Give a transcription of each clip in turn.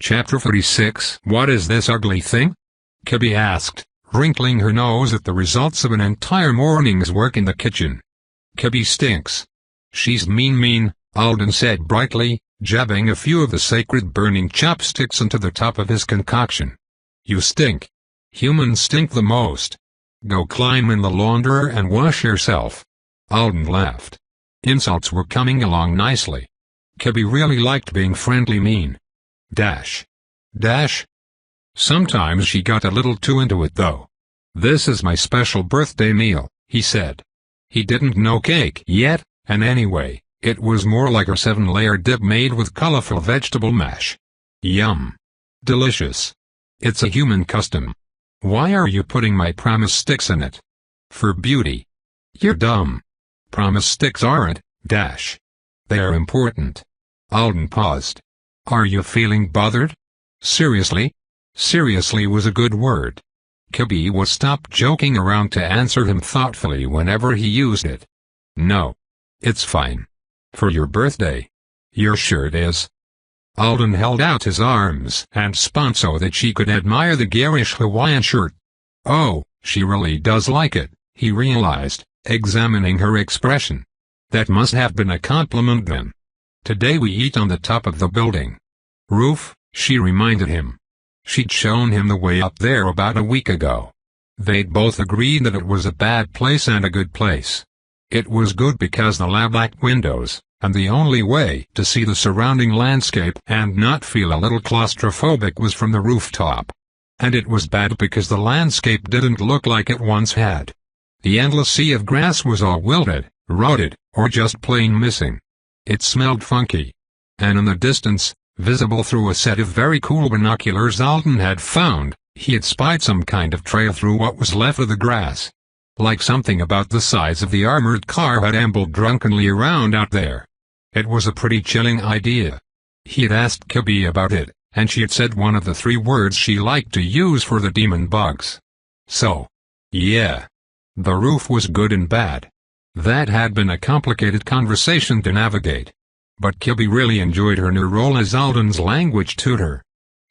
Chapter 46. What is this ugly thing? Kibby asked, wrinkling her nose at the results of an entire morning's work in the kitchen. Kibby stinks. She's mean, Alden said brightly, jabbing a few of the sacred burning chopsticks into the top of his concoction. You stink. Humans stink the most. Go climb in the launderer and wash yourself. Alden laughed. Insults were coming along nicely. Kibby really liked being friendly mean. Dash. Sometimes she got a little too into it though. This is my special birthday meal, he said. He didn't know cake yet, and anyway, it was more like a 7-layer dip made with colorful vegetable mash. Yum. Delicious. It's a human custom. Why are you putting my promise sticks in it? For beauty. You're dumb. Promise sticks aren't, Dash. They are important. Alden paused. Are you feeling bothered? Seriously? Seriously was a good word. Kibby would stop joking around to answer him thoughtfully whenever he used it. No. It's fine. For your birthday. Your shirt is. Alden held out his arms and spun so that she could admire the garish Hawaiian shirt. Oh, she really does like it, he realized, examining her expression. That must have been a compliment then. Today we eat on the top of the building. Roof, she reminded him. She'd shown him the way up there about a week ago. They'd both agreed that it was a bad place and a good place. It was good because the lab lacked windows, and the only way to see the surrounding landscape and not feel a little claustrophobic was from the rooftop. And it was bad because the landscape didn't look like it once had. The endless sea of grass was all wilted, rotted, or just plain missing. It smelled funky. And in the distance, visible through a set of very cool binoculars Alden had found, he had spied some kind of trail through what was left of the grass. Like something about the size of the armored car had ambled drunkenly around out there. It was a pretty chilling idea. He had asked Kibby about it, and she had said one of the 3 words she liked to use for the demon bugs. So. Yeah. The roof was good and bad. That had been a complicated conversation to navigate. But Kibby really enjoyed her new role as Alden's language tutor.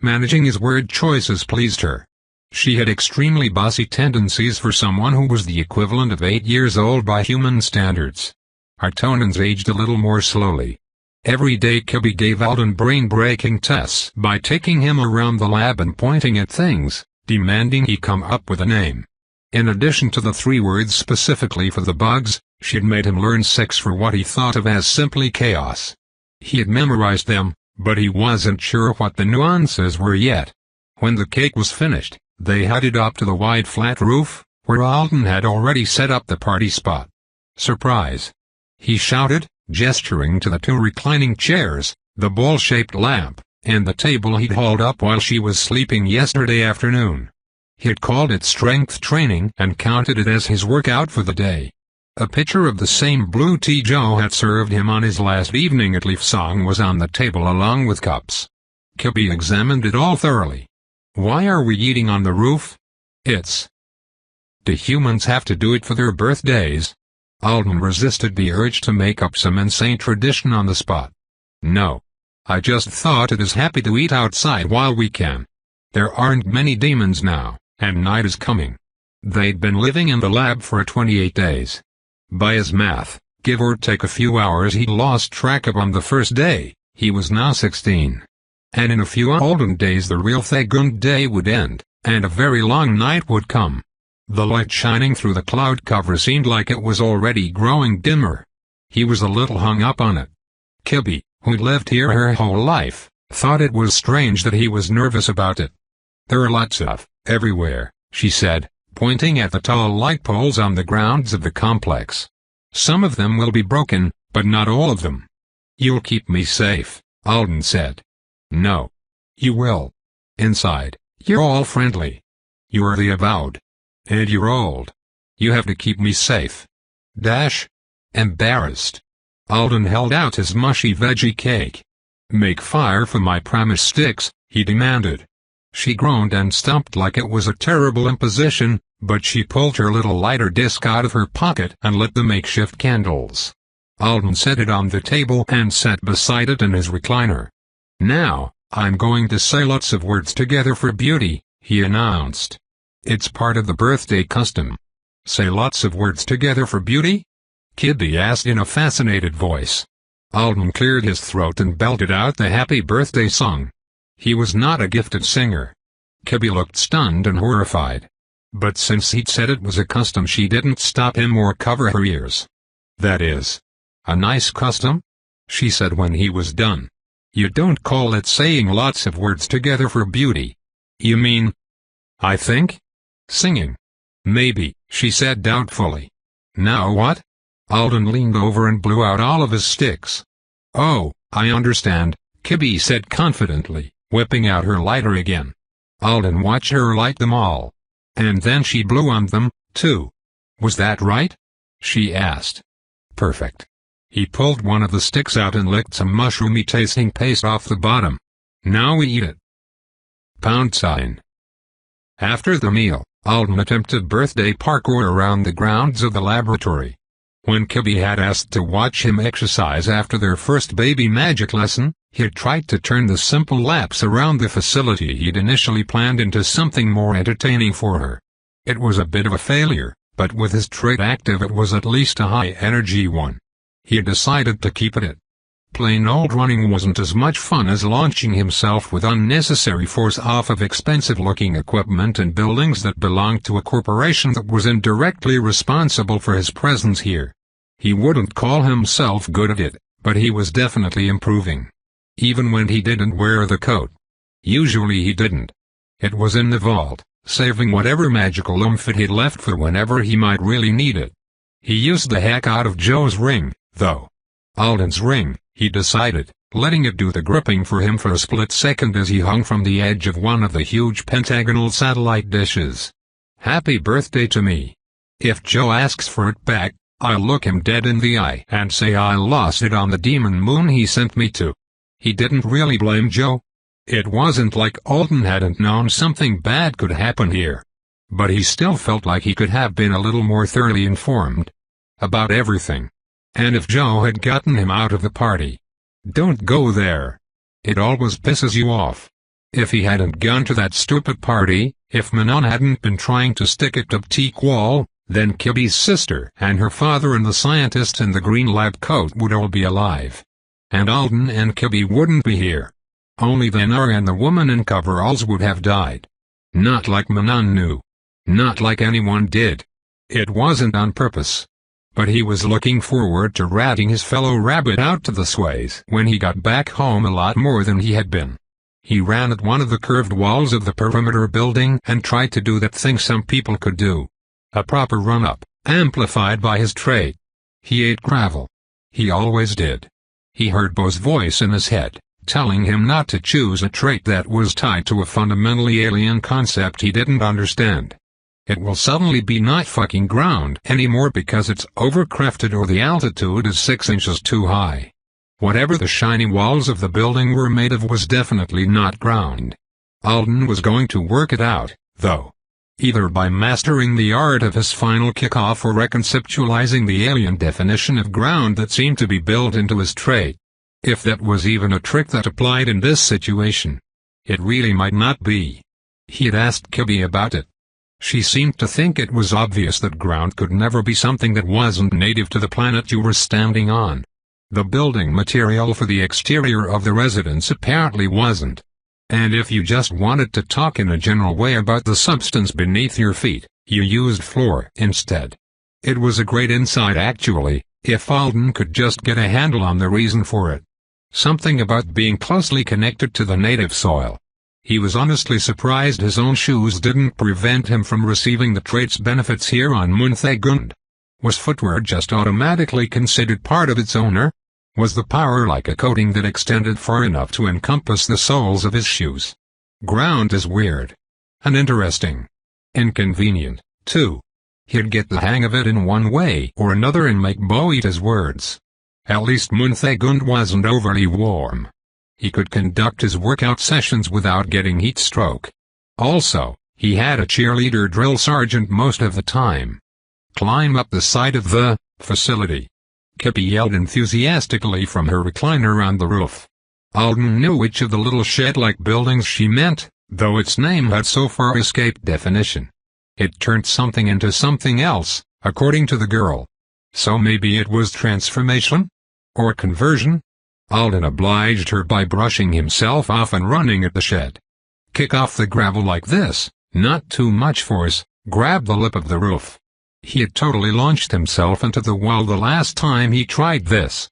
Managing his word choices pleased her. She had extremely bossy tendencies for someone who was the equivalent of 8 years old by human standards. Hartonans aged a little more slowly. Every day Kibby gave Alden brain-breaking tests by taking him around the lab and pointing at things, demanding he come up with a name. In addition to the 3 words specifically for the bugs, she'd made him learn 6 for what he thought of as simply chaos. He had memorized them, but he wasn't sure what the nuances were yet. When the cake was finished, they headed up to the wide flat roof, where Alden had already set up the party spot. Surprise! He shouted, gesturing to the 2 reclining chairs, the bowl-shaped lamp, and the table he'd hauled up while she was sleeping yesterday afternoon. He had called it strength training and counted it as his workout for the day. A pitcher of the same blue tea Joe had served him on his last evening at Leaf Song was on the table along with cups. Kibby examined it all thoroughly. Why are we eating on the roof? Do humans have to do it for their birthdays? Alden resisted the urge to make up some insane tradition on the spot. No. I just thought it is happy to eat outside while we can. There aren't many demons now, and night is coming. They'd been living in the lab for 28 days. By his math, give or take a few hours he'd lost track of on the first day, he was now 16. And in a few Alden days the real Thagund day would end, and a very long night would come. The light shining through the cloud cover seemed like it was already growing dimmer. He was a little hung up on it. Kibby, who'd lived here her whole life, thought it was strange that he was nervous about it. There are lots of, everywhere, she said, pointing at the tall light poles on the grounds of the complex. Some of them will be broken, but not all of them. You'll keep me safe, Alden said. No. You will. Inside, you're all friendly. You are the avowed. And you're old. You have to keep me safe. Dash. Embarrassed. Alden held out his mushy veggie cake. Make fire for my promise sticks, he demanded. She groaned and stumped like it was a terrible imposition, but she pulled her little lighter disc out of her pocket and lit the makeshift candles. Alden set it on the table and sat beside it in his recliner. Now, I'm going to say lots of words together for beauty, he announced. It's part of the birthday custom. Say lots of words together for beauty? Kibby asked in a fascinated voice. Alden cleared his throat and belted out the happy birthday song. He was not a gifted singer. Kibby looked stunned and horrified. But since he'd said it was a custom, she didn't stop him or cover her ears. That is a nice custom? She said when he was done. You don't call it saying lots of words together for beauty. You mean, I think, singing. Maybe, she said doubtfully. Now what? Alden leaned over and blew out all of his sticks. Oh, I understand, Kibby said confidently, whipping out her lighter again. Alden watched her light them all. And then she blew on them, too. Was that right? She asked. Perfect. He pulled one of the sticks out and licked some mushroomy-tasting paste off the bottom. Now we eat it. Pound sign. After the meal, Alden attempted birthday parkour around the grounds of the laboratory. When Kibby had asked to watch him exercise after their first baby magic lesson, he had tried to turn the simple laps around the facility he'd initially planned into something more entertaining for her. It was a bit of a failure, but with his trait active it was at least a high-energy one. He had decided to keep at it. Plain old running wasn't as much fun as launching himself with unnecessary force off of expensive-looking equipment and buildings that belonged to a corporation that was indirectly responsible for his presence here. He wouldn't call himself good at it, but he was definitely improving. Even when he didn't wear the coat. Usually he didn't. It was in the vault, saving whatever magical oomph it he'd left for whenever he might really need it. He used the heck out of Joe's ring, though. Alden's ring, he decided, letting it do the gripping for him for a split second as he hung from the edge of one of the huge pentagonal satellite dishes. Happy birthday to me. If Joe asks for it back, I'll look him dead in the eye and say I lost it on the demon moon he sent me to. He didn't really blame Joe. It wasn't like Alden hadn't known something bad could happen here. But he still felt like he could have been a little more thoroughly informed about everything. And if Joe had gotten him out of the party. Don't go there. It always pisses you off. If he hadn't gone to that stupid party, if Manon hadn't been trying to stick it up teak wall, then Kibby's sister and her father and the scientist in the green lab coat would all be alive. And Alden and Kibby wouldn't be here. Only then and the woman in coveralls would have died. Not like Manon knew. Not like anyone did. It wasn't on purpose. But he was looking forward to ratting his fellow rabbit out to the sways when he got back home a lot more than he had been. He ran at one of the curved walls of the perimeter building and tried to do that thing some people could do. A proper run-up, amplified by his trait. He ate gravel. He always did. He heard Bo's voice in his head, telling him not to choose a trait that was tied to a fundamentally alien concept he didn't understand. It will suddenly be not fucking ground anymore because it's overcrafted or the altitude is 6 inches too high. Whatever the shiny walls of the building were made of was definitely not ground. Alden was going to work it out, though. Either by mastering the art of his final kickoff or reconceptualizing the alien definition of ground that seemed to be built into his trait. If that was even a trick that applied in this situation. It really might not be. He had asked Kibby about it. She seemed to think it was obvious that ground could never be something that wasn't native to the planet you were standing on. The building material for the exterior of the residence apparently wasn't. And if you just wanted to talk in a general way about the substance beneath your feet, you used floor instead. It was a great insight actually, if Alden could just get a handle on the reason for it. Something about being closely connected to the native soil. He was honestly surprised his own shoes didn't prevent him from receiving the trait's benefits here on Munthagund. Was footwear just automatically considered part of its owner? Was the power like a coating that extended far enough to encompass the soles of his shoes? Ground is weird. And interesting. Inconvenient, too. He'd get the hang of it in one way or another and make Bo eat his words. At least Munthagund wasn't overly warm. He could conduct his workout sessions without getting heat stroke. Also, he had a cheerleader drill sergeant most of the time. Climb up the side of the facility. Kibby yelled enthusiastically from her recliner on the roof. Alden knew which of the little shed-like buildings she meant, though its name had so far escaped definition. It turned something into something else, according to the girl. So maybe it was transformation? Or conversion? Alden obliged her by brushing himself off and running at the shed. Kick off the gravel like this, not too much force, grab the lip of the roof. He had totally launched himself into the wall the last time he tried this.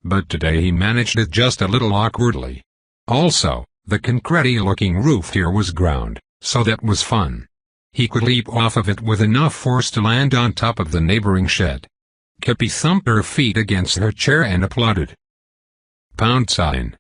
But today he managed it just a little awkwardly. Also, the concrete-looking roof here was ground, so that was fun. He could leap off of it with enough force to land on top of the neighboring shed. Kippy thumped her feet against her chair and applauded. Pound sign.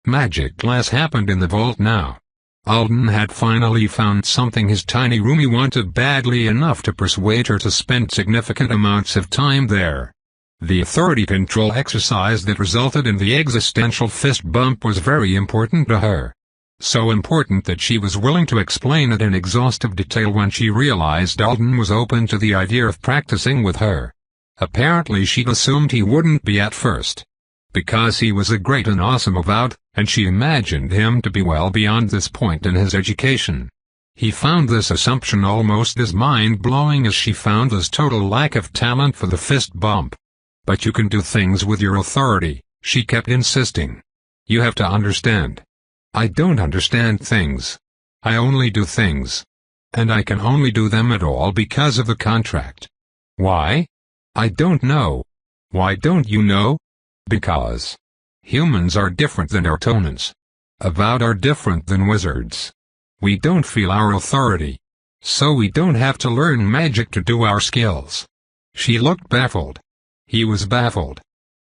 Magic class happened in the vault now. Alden had finally found something his tiny roomie wanted badly enough to persuade her to spend significant amounts of time there. The authority control exercise that resulted in the existential fist bump was very important to her. So important that she was willing to explain it in exhaustive detail when she realized Alden was open to the idea of practicing with her. Apparently she'd assumed he wouldn't be at first. Because he was a great and awesome avowed, and she imagined him to be well beyond this point in his education. He found this assumption almost as mind-blowing as she found his total lack of talent for the fist bump. But you can do things with your authority, she kept insisting. You have to understand. I don't understand things. I only do things. And I can only do them at all because of the contract. Why? I don't know. Why don't you know? Because humans are different than Artonans. Avowed are different than wizards. We don't feel our authority. So we don't have to learn magic to do our skills. She looked baffled. He was baffled.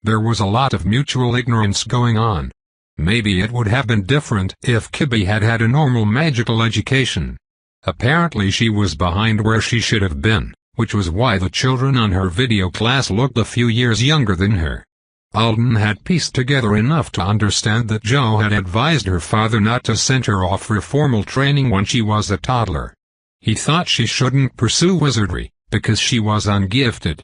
There was a lot of mutual ignorance going on. Maybe it would have been different if Kibby had had a normal magical education. Apparently she was behind where she should have been, which was why the children on her video class looked a few years younger than her. Alden had pieced together enough to understand that Joe had advised her father not to send her off for formal training when she was a toddler. He thought she shouldn't pursue wizardry, because she was ungifted.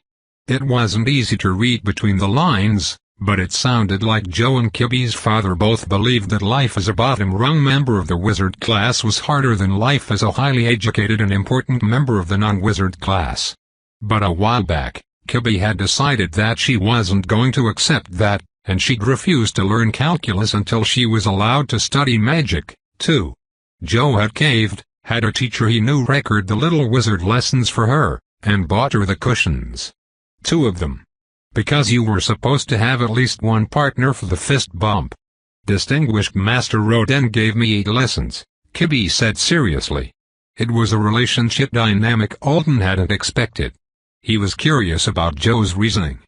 It wasn't easy to read between the lines, but it sounded like Joe and Kibby's father both believed that life as a bottom-rung member of the wizard class was harder than life as a highly educated and important member of the non-wizard class. But a while back, Kibby had decided that she wasn't going to accept that, and she'd refused to learn calculus until she was allowed to study magic, too. Joe had caved, had her teacher he knew record the little wizard lessons for her, and bought her the cushions. 2 of them. Because you were supposed to have at least one partner for the fist bump. Distinguished Master Rodin gave me 8 lessons, Kibby said seriously. It was a relationship dynamic Alden hadn't expected. He was curious about Joe's reasoning.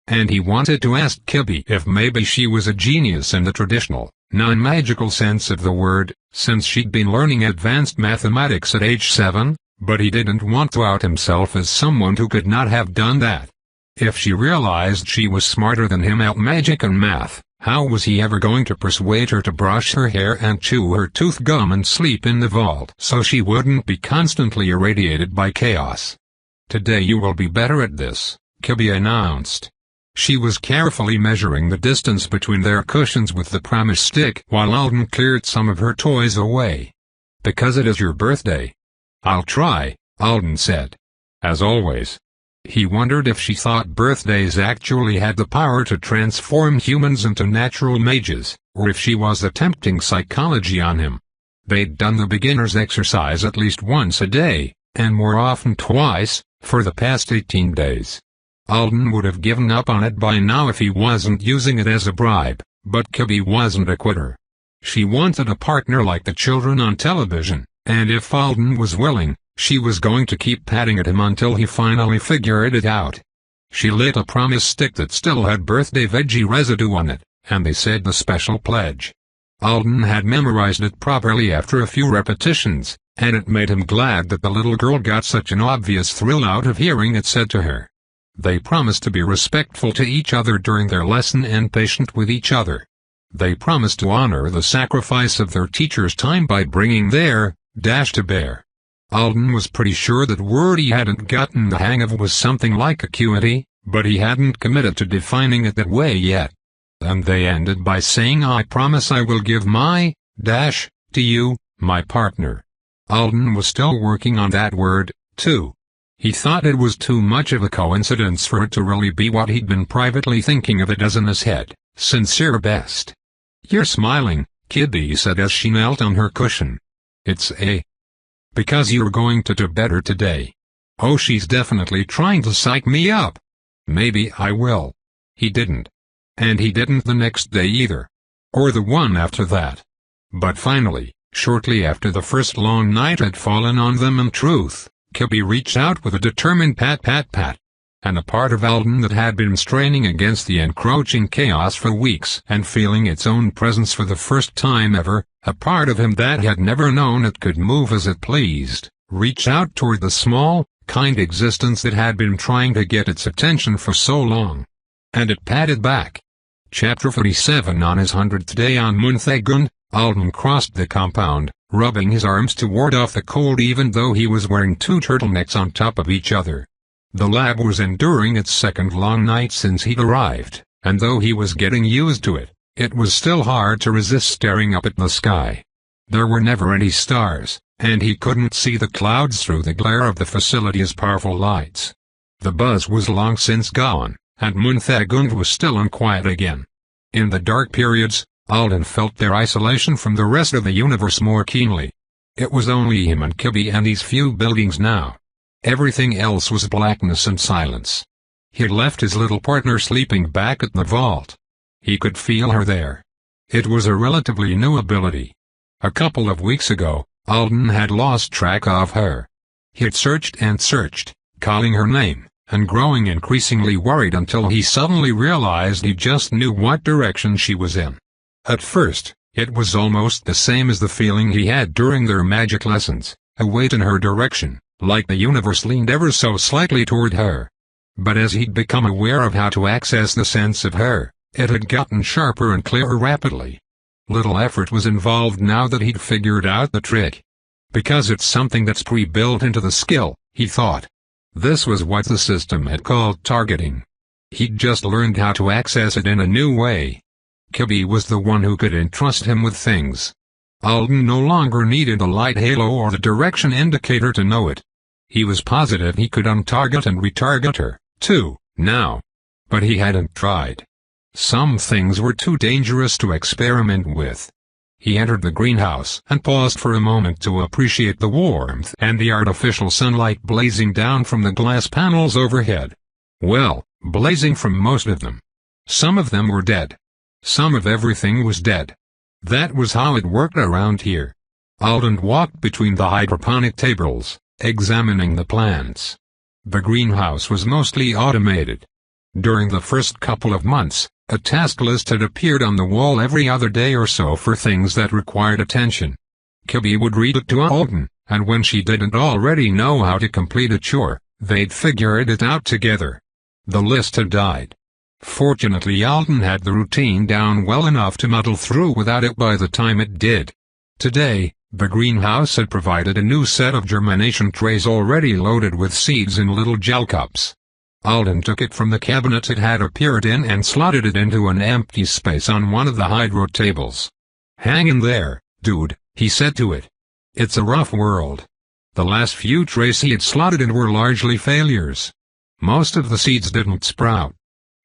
And he wanted to ask Kibby if maybe she was a genius in the traditional, non-magical sense of the word, since she'd been learning advanced mathematics at age 7, but he didn't want to out himself as someone who could not have done that. If she realized she was smarter than him at magic and math, how was he ever going to persuade her to brush her hair and chew her tooth gum and sleep in the vault so she wouldn't be constantly irradiated by chaos? Today you will be better at this, Kibby announced. She was carefully measuring the distance between their cushions with the promise stick while Alden cleared some of her toys away. Because it is your birthday. I'll try, Alden said. As always. He wondered if she thought birthdays actually had the power to transform humans into natural mages, or if she was attempting psychology on him. They'd done the beginner's exercise at least once a day, and more often twice, for the past 18 days. Alden would have given up on it by now if he wasn't using it as a bribe, but Kibby wasn't a quitter. She wanted a partner like the children on television, and if Alden was willing, she was going to keep patting at him until he finally figured it out. She lit a promise stick that still had birthday veggie residue on it, and they said the special pledge. Alden had memorized it properly after a few repetitions, and it made him glad that the little girl got such an obvious thrill out of hearing it said to her. They promised to be respectful to each other during their lesson and patient with each other. They promised to honor the sacrifice of their teacher's time by bringing their dash to bear. Alden was pretty sure that word he hadn't gotten the hang of was something like acuity, but he hadn't committed to defining it that way yet. and they ended by saying, "I promise I will give my dash to you, my partner." Alden was still working on that word, too. He thought it was too much of a coincidence for it to really be what he'd been privately thinking of it as in his head. Sincere best. "You're smiling, Kibby," said as she knelt on her cushion. "It's because you're going to do better today." "Oh, she's definitely trying to psych me up." "Maybe I will." He didn't. And he didn't the next day either. Or the one after that. But finally, shortly after the first long night had fallen on them in truth, Kibby reached out with a determined pat pat pat. And a part of Alden that had been straining against the encroaching chaos for weeks and feeling its own presence for the first time ever, a part of him that had never known it could move as it pleased, reached out toward the small, kind existence that had been trying to get its attention for so long. And it patted back. Chapter 47. On his 100th day on Monthagund, Alden crossed the compound, rubbing his arms to ward off the cold even though he was wearing two turtlenecks on top of each other. The lab was enduring its second long night since he'd arrived, and though he was getting used to it, it was still hard to resist staring up at the sky. There were never any stars, and he couldn't see the clouds through the glare of the facility's powerful lights. The buzz was long since gone, and Monthagund was still unquiet again. In the dark periods, Alden felt their isolation from the rest of the universe more keenly. It was only him and Kibby and these few buildings now. Everything else was blackness and silence. He'd left his little partner sleeping back at the vault. He could feel her there. It was a relatively new ability. A couple of weeks ago, Alden had lost track of her. He'd searched and searched, calling her name, and growing increasingly worried until he suddenly realized he just knew what direction she was in. At first, it was almost the same as the feeling he had during their magic lessons, a weight in her direction, like the universe leaned ever so slightly toward her. But as he'd become aware of how to access the sense of her, it had gotten sharper and clearer rapidly. Little effort was involved now that he'd figured out the trick. Because it's something that's pre-built into the skill, he thought. This was what the system had called targeting. He'd just learned how to access it in a new way. Kibby was the one who could entrust him with things. Alden no longer needed a light halo or the direction indicator to know it. He was positive he could untarget and retarget her, too, now. But he hadn't tried. Some things were too dangerous to experiment with. He entered the greenhouse and paused for a moment to appreciate the warmth and the artificial sunlight blazing down from the glass panels overhead. Well, blazing from most of them. Some of them were dead. Some of everything was dead. That was how it worked around here. Alden walked between the hydroponic tables, examining the plants. The greenhouse was mostly automated. During the first couple of months, a task list had appeared on the wall every other day or so for things that required attention. Kibby would read it to Alden, and when she didn't already know how to complete a chore, they'd figure it out together. The list had died. Fortunately, Alden had the routine down well enough to muddle through without it by the time it did. Today, the greenhouse had provided a new set of germination trays already loaded with seeds in little gel cups. Alden took it from the cabinet it had appeared in and slotted it into an empty space on one of the hydro tables. "Hang in there, dude," he said to it. "It's a rough world." The last few trays he had slotted in were largely failures. Most of the seeds didn't sprout.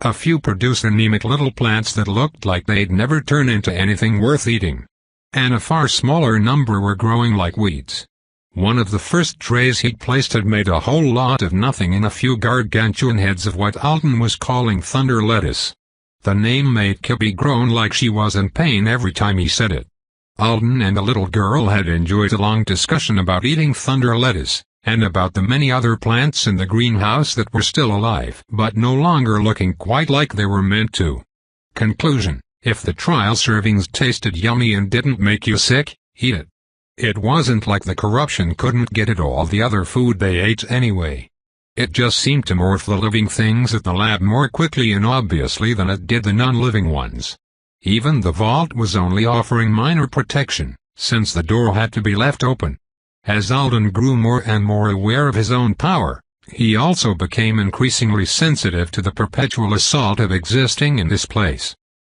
A few produced anemic little plants that looked like they'd never turn into anything worth eating. And a far smaller number were growing like weeds. One of the first trays he'd placed had made a whole lot of nothing in a few gargantuan heads of what Alden was calling thunder lettuce. The name made Kibby groan like she was in pain every time he said it. Alden and the little girl had enjoyed a long discussion about eating thunder lettuce, and about the many other plants in the greenhouse that were still alive but no longer looking quite like they were meant to. Conclusion: if the trial servings tasted yummy and didn't make you sick, eat it. It wasn't like the corruption couldn't get at all the other food they ate anyway. It just seemed to morph the living things at the lab more quickly and obviously than it did the non-living ones. Even the vault was only offering minor protection, since the door had to be left open. As Alden grew more and more aware of his own power, he also became increasingly sensitive to the perpetual assault of existing in this place.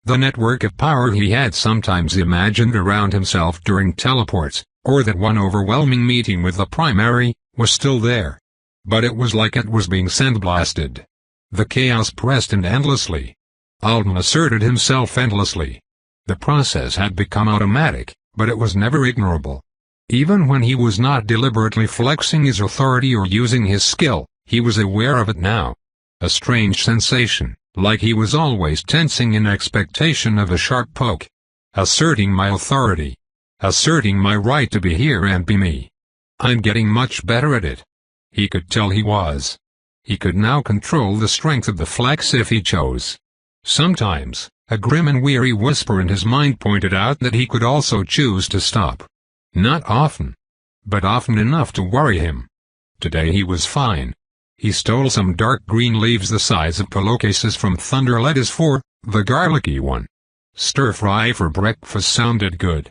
the network of power he had sometimes imagined around himself during teleports, or that one overwhelming meeting with the primary, was still there. But it was like it was being sandblasted. The chaos pressed in endlessly. Alden asserted himself endlessly. The process had become automatic, but it was never ignorable. Even when he was not deliberately flexing his authority or using his skill, he was aware of it now. A strange sensation, like he was always tensing in expectation of a sharp poke. Asserting my authority. Asserting my right to be here and be me. I'm getting much better at it. He could tell he was. He could now control the strength of the flex if he chose. Sometimes, a grim and weary whisper in his mind pointed out that he could also choose to stop. Not often. But often enough to worry him. Today he was fine. He stole some dark green leaves the size of pillowcases from thunder lettuce for, the garlicky one. Stir-fry for breakfast sounded good.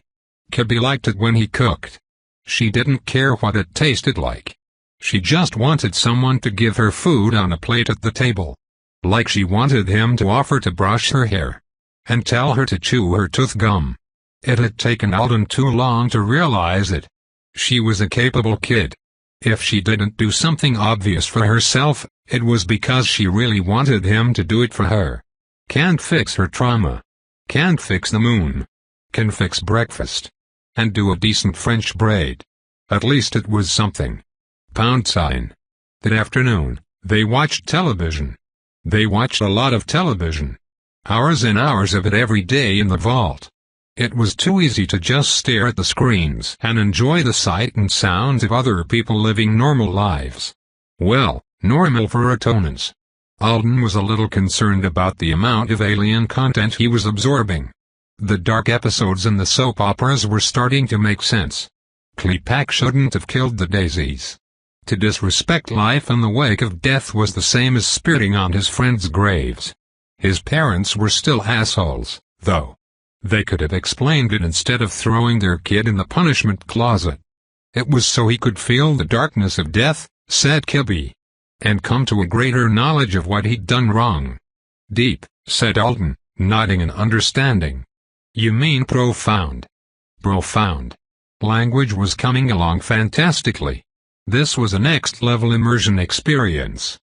Kibby liked it when he cooked. She didn't care what it tasted like. She just wanted someone to give her food on a plate at the table. Like she wanted him to offer to brush her hair. And tell her to chew her tooth gum. It had taken Alden too long to realize it. She was a capable kid. If she didn't do something obvious for herself, it was because she really wanted him to do it for her. Can't fix her trauma. Can't fix the moon. Can fix breakfast. And do a decent French braid. At least it was something. £. That afternoon, they watched television. They watched a lot of television. Hours and hours of it every day in the vault. It was too easy to just stare at the screens and enjoy the sight and sounds of other people living normal lives. Well, normal for Atonans. Alden was a little concerned about the amount of alien content he was absorbing. The dark episodes in the soap operas were starting to make sense. Klepak shouldn't have killed the daisies. To disrespect life in the wake of death was the same as spitting on his friends' graves. His parents were still assholes, though. They could have explained it instead of throwing their kid in the punishment closet. It was so he could feel the darkness of death, said Kibby. And come to a greater knowledge of what he'd done wrong. Deep, said Alden, nodding in understanding. You mean profound. Profound. Language was coming along fantastically. This was a next-level immersion experience.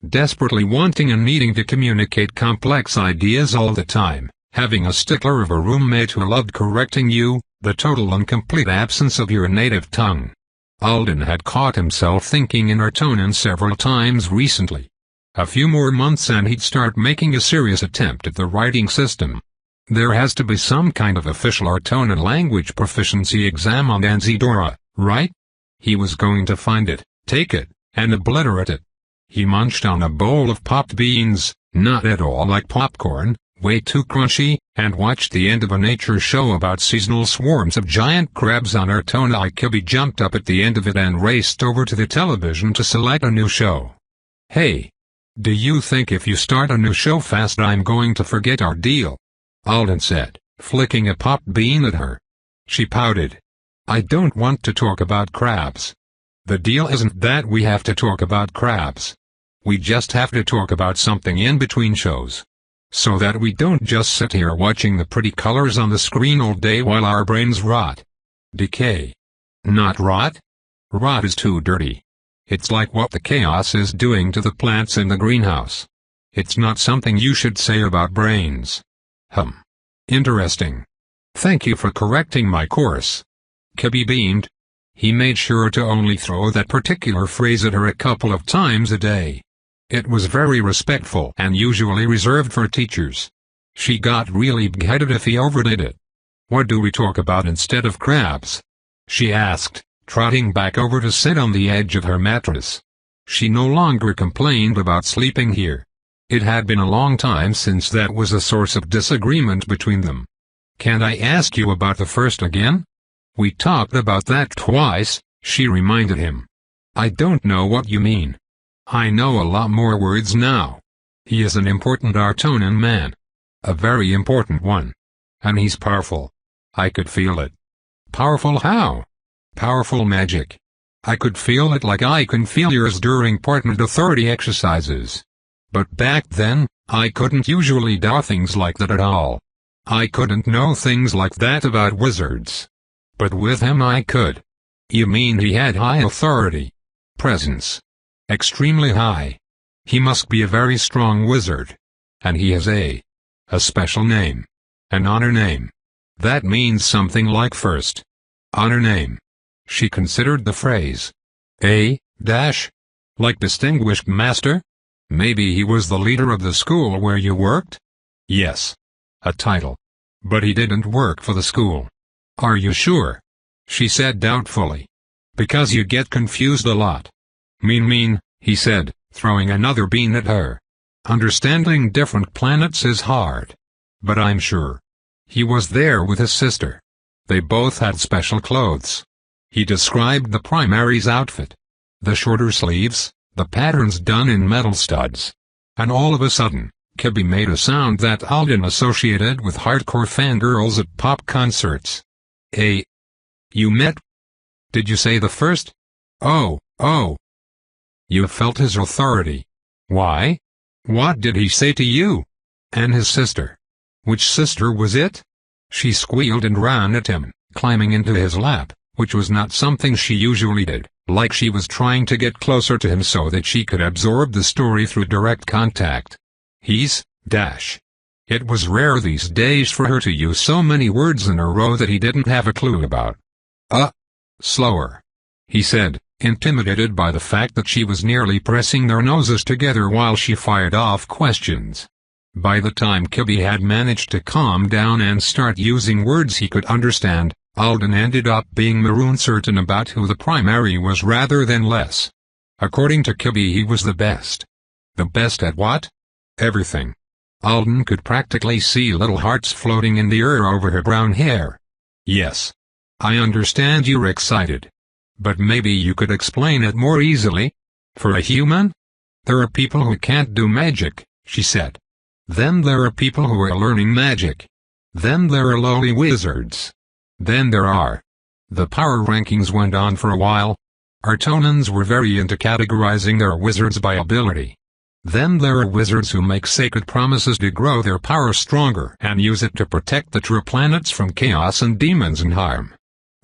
Desperately wanting and needing to communicate complex ideas all the time. Having a stickler of a roommate who loved correcting you, the total and complete absence of your native tongue. Alden had caught himself thinking in Artonan several times recently. A few more months and he'd start making a serious attempt at the writing system. There has to be some kind of official Artonan language proficiency exam on Anzidora, right? He was going to find it, take it, and obliterate it. He munched on a bowl of popped beans, not at all like popcorn, way too crunchy, and watched the end of a nature show about seasonal swarms of giant crabs on Artona. Kibby jumped up at the end of it and raced over to the television to select a new show. Hey. Do you think if you start a new show fast I'm going to forget our deal? Alden said, flicking a popped bean at her. She pouted. I don't want to talk about crabs. The deal isn't that we have to talk about crabs. We just have to talk about something in between shows. So that we don't just sit here watching the pretty colors on the screen all day while our brains rot. Decay. Not rot? Rot is too dirty. It's like what the chaos is doing to the plants in the greenhouse. It's not something you should say about brains. Interesting. Thank you for correcting my course. Kibby beamed. He made sure to only throw that particular phrase at her a couple of times a day. It was very respectful and usually reserved for teachers. She got really big-headed if he overdid it. What do we talk about instead of crabs? She asked, trotting back over to sit on the edge of her mattress. She no longer complained about sleeping here. It had been a long time since that was a source of disagreement between them. Can't I ask you about the first again? We talked about that twice, she reminded him. I don't know what you mean. I know a lot more words now. He is an important Artonan man. A very important one. And he's powerful. I could feel it. Powerful how? Powerful magic. I could feel it like I can feel yours during partnered authority exercises. But back then, I couldn't usually do things like that at all. I couldn't know things like that about wizards. But with him I could. You mean he had high authority? Presence. Extremely high. He must be a very strong wizard. And he has a special name. An honor name. That means something like first honor name. She considered the phrase. Like distinguished master? Maybe he was the leader of the school where you worked? Yes. A title. But he didn't work for the school. Are you sure? She said doubtfully. Because you get confused a lot. Mean, he said, throwing another bean at her. Understanding different planets is hard. But I'm sure. He was there with his sister. They both had special clothes. He described the primary's outfit. The shorter sleeves, the patterns done in metal studs. And all of a sudden, Kibby made a sound that Alden associated with hardcore fangirls at pop concerts. You met? Did you say the first? Oh. You felt his authority. Why? What did he say to you? And his sister. Which sister was it? She squealed and ran at him, climbing into his lap, which was not something she usually did, like she was trying to get closer to him so that she could absorb the story through direct contact. It was rare these days for her to use so many words in a row that he didn't have a clue about. Slower. He said, intimidated by the fact that she was nearly pressing their noses together while she fired off questions. By the time Kibby had managed to calm down and start using words he could understand, Alden ended up being maroon certain about who the primary was rather than less. According to Kibby he was the best. The best at what? Everything. Alden could practically see little hearts floating in the air over her brown hair. Yes. I understand you're excited. But maybe you could explain it more easily? For a human? There are people who can't do magic, she said. Then there are people who are learning magic. Then there are lowly wizards. Then there are. The power rankings went on for a while. Artonans were very into categorizing their wizards by ability. Then there are wizards who make sacred promises to grow their power stronger and use it to protect the true planets from chaos and demons and harm.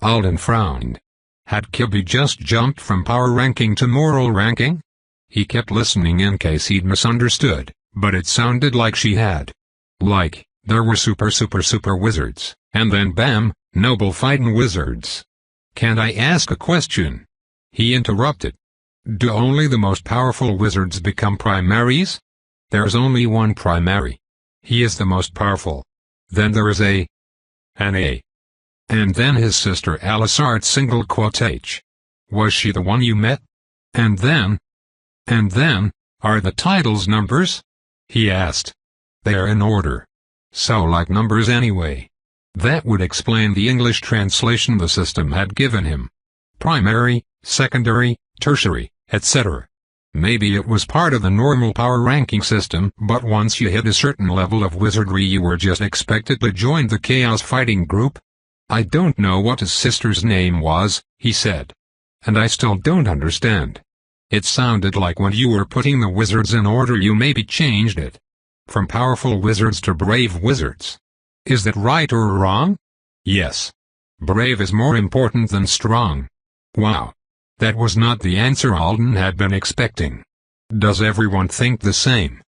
Alden frowned. Had Kibby just jumped from power ranking to moral ranking? He kept listening in case he'd misunderstood, but it sounded like she had. Like, there were super wizards, and then bam, noble fightin' wizards. Can't I ask a question? He interrupted. Do only the most powerful wizards become primaries? There's only one primary. He is the most powerful. Then there is an A. And then his sister Alisart single quote H. Was she the one you met? And then, are the titles numbers? He asked. They're in order. So like numbers anyway. That would explain the English translation the system had given him. Primary, secondary, tertiary, etc. Maybe it was part of the normal power ranking system, but once you hit a certain level of wizardry you were just expected to join the chaos fighting group. I don't know what his sister's name was, he said. And I still don't understand. It sounded like when you were putting the wizards in order you maybe changed it. From powerful wizards to brave wizards. Is that right or wrong? Yes. Brave is more important than strong. Wow. That was not the answer Alden had been expecting. Does everyone think the same?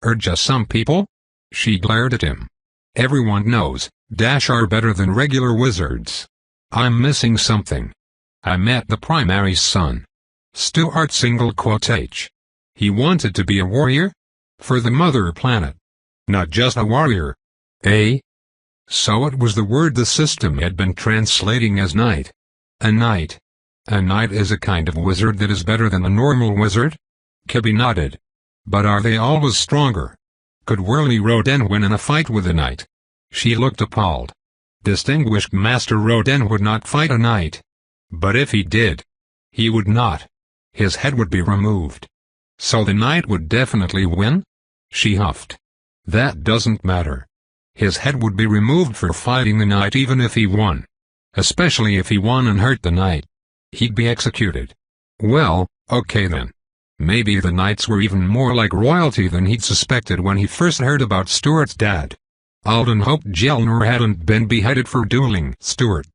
Or just some people? She glared at him. Everyone knows, are better than regular wizards. I'm missing something. I met the primary's son. Stuart single quote H. He wanted to be a warrior? For the mother planet. Not just a warrior. So it was the word the system had been translating as knight. A knight. A knight is a kind of wizard that is better than a normal wizard? Kibby nodded. But are they always stronger? Could Whirly Roden win in a fight with a knight? She looked appalled. Distinguished Master Roden would not fight a knight. But if he did, he would not. His head would be removed. So the knight would definitely win? She huffed. That doesn't matter. His head would be removed for fighting the knight even if he won. Especially if he won and hurt the knight. He'd be executed. Well, okay then. Maybe the knights were even more like royalty than he'd suspected when he first heard about Stuart's dad. Alden hoped Jelner hadn't been beheaded for dueling Stuart.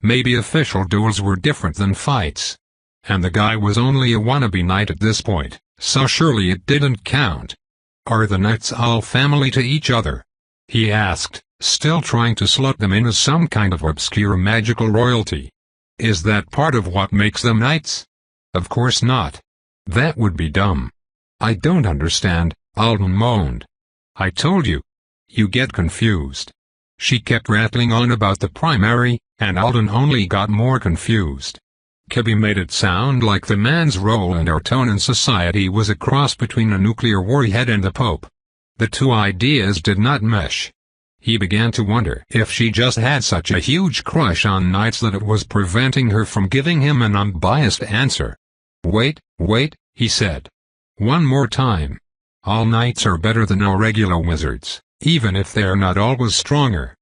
Maybe official duels were different than fights. And the guy was only a wannabe knight at this point, so surely it didn't count. "Are the knights all family to each other?" he asked, still trying to slot them in as some kind of obscure magical royalty. "Is that part of what makes them knights?" "Of course not. That would be dumb." "I don't understand," Alden moaned. "I told you. You get confused." She kept rattling on about the primary, and Alden only got more confused. Kibby made it sound like the man's role in Artonan society was a cross between a nuclear warhead and the Pope. The two ideas did not mesh. He began to wonder if she just had such a huge crush on knights that it was preventing her from giving him an unbiased answer. Wait, he said. "One more time. All knights are better than all regular wizards, even if they're not always stronger.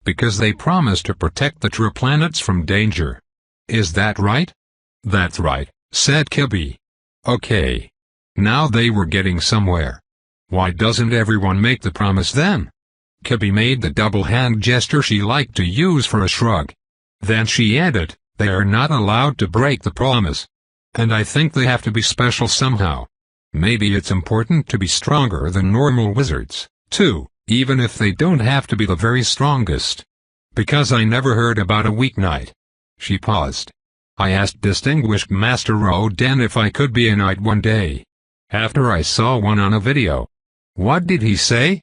Because they promise to protect the true planets from danger. Is that right?" "That's right," said Kibby. "Okay. Now they were getting somewhere. Why doesn't everyone make the promise then?" Kibby made the double hand gesture she liked to use for a shrug. Then she added, "They are not allowed to break the promise. And I think they have to be special somehow. Maybe it's important to be stronger than normal wizards, too, even if they don't have to be the very strongest. Because I never heard about a weak knight." She paused. "I asked Distinguished Master Roden if I could be a knight one day. After I saw one on a video." "What did he say?"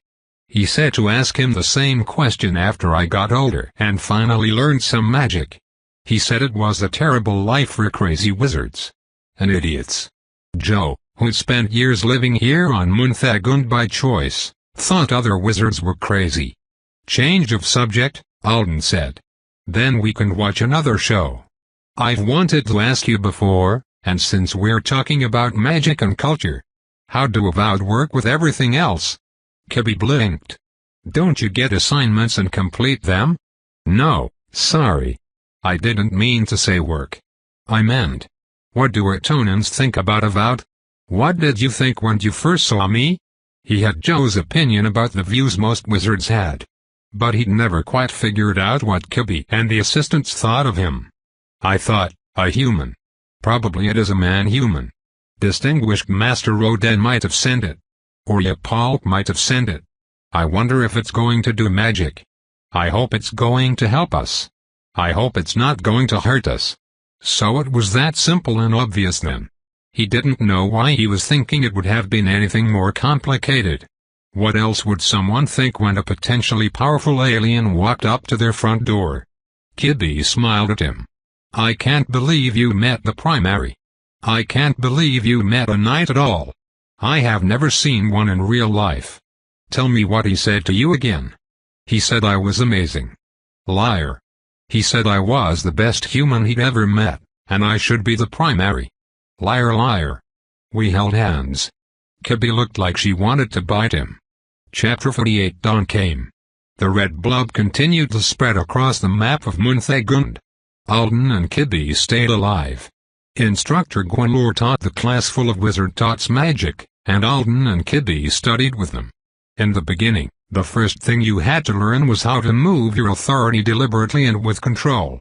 "He said to ask him the same question after I got older and finally learned some magic. He said it was a terrible life for crazy wizards. And idiots." Joe, who'd spent years living here on Munthagund by choice, thought other wizards were crazy. "Change of subject," Alden said. "Then we can watch another show. I've wanted to ask you before, and since we're talking about magic and culture, how do Avowed work with everything else?" Kibby blinked. "Don't you get assignments and complete them?" "No, sorry. I didn't mean to say work. I meant, what do Artonans think about Avowed? What did you think when you first saw me?" He had Joe's opinion about the views most wizards had. But he'd never quite figured out what Kibby and the assistants thought of him. "I thought, a human. Probably it is a man-human. Distinguished Master Roden might have sent it. Or Paul might have sent it. I wonder if it's going to do magic. I hope it's going to help us. I hope it's not going to hurt us." So it was that simple and obvious then. He didn't know why he was thinking it would have been anything more complicated. What else would someone think when a potentially powerful alien walked up to their front door? Kibby smiled at him. "I can't believe you met the primary. I can't believe you met a knight at all. I have never seen one in real life. Tell me what he said to you again." "He said I was amazing." "Liar. He said I was the best human he'd ever met, and I should be the primary." "Liar, liar." We held hands. Kibby looked like she wanted to bite him. Chapter 48. Dawn came. The red blob continued to spread across the map of Munthagund. Alden and Kibby stayed alive. Instructor Gwenlor taught the class full of wizard tots magic, and Alden and Kibby studied with them. In the beginning, the first thing you had to learn was how to move your authority deliberately and with control.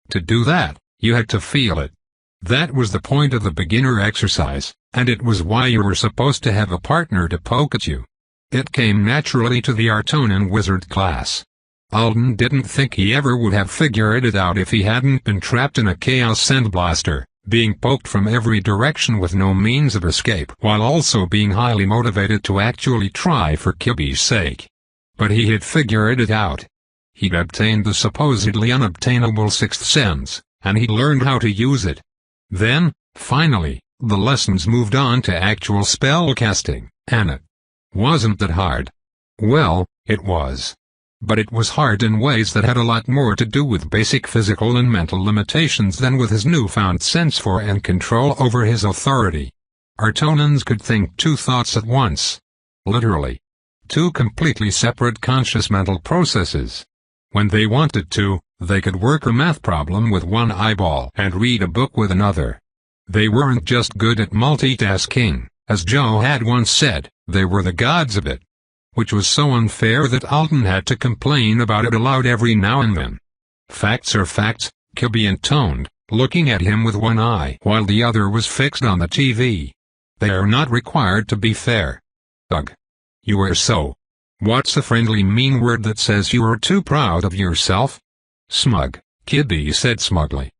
To do that, you had to feel it. That was the point of the beginner exercise, and it was why you were supposed to have a partner to poke at you. It came naturally to the Artonan wizard class. Alden didn't think he ever would have figured it out if he hadn't been trapped in a chaos sandblaster, being poked from every direction with no means of escape while also being highly motivated to actually try for Kibby's sake. But he had figured it out. He'd obtained the supposedly unobtainable sixth sense, and he'd learned how to use it. Then, finally, the lessons moved on to actual spellcasting, and it wasn't that hard. Well, it was. But it was hard in ways that had a lot more to do with basic physical and mental limitations than with his newfound sense for and control over his authority. Artonans could think two thoughts at once. Literally. Two completely separate conscious mental processes. When they wanted to, they could work a math problem with one eyeball and read a book with another. They weren't just good at multitasking, as Joe had once said, they were the gods of it. which was so unfair that Alden had to complain about it aloud every now and then. "Facts are facts," Kibby intoned, looking at him with one eye while the other was fixed on the TV. "They are not required to be fair." "Ugh. You are so. What's a friendly mean word that says you are too proud of yourself?" "Smug," Kibby said smugly.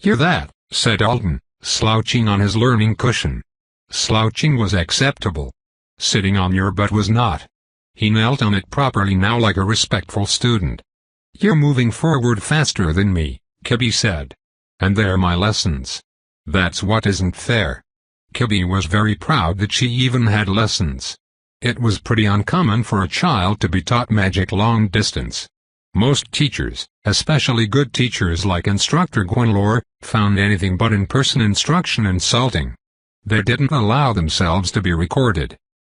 "You're that," said Alden, slouching on his learning cushion. Slouching was acceptable. Sitting on your butt was not. He knelt on it properly now like a respectful student. "You're moving forward faster than me," Kibby said. "And they're my lessons. That's what isn't fair." Kibby was very proud that she even had lessons. It was pretty uncommon for a child to be taught magic long distance. Most teachers, especially good teachers like Instructor Gwynlore, found anything but in-person instruction insulting. They didn't allow themselves to be recorded.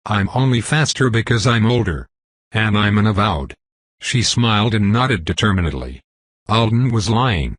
"I'm only faster because I'm older. And I'm an avowed." She smiled and nodded determinedly. Alden was lying.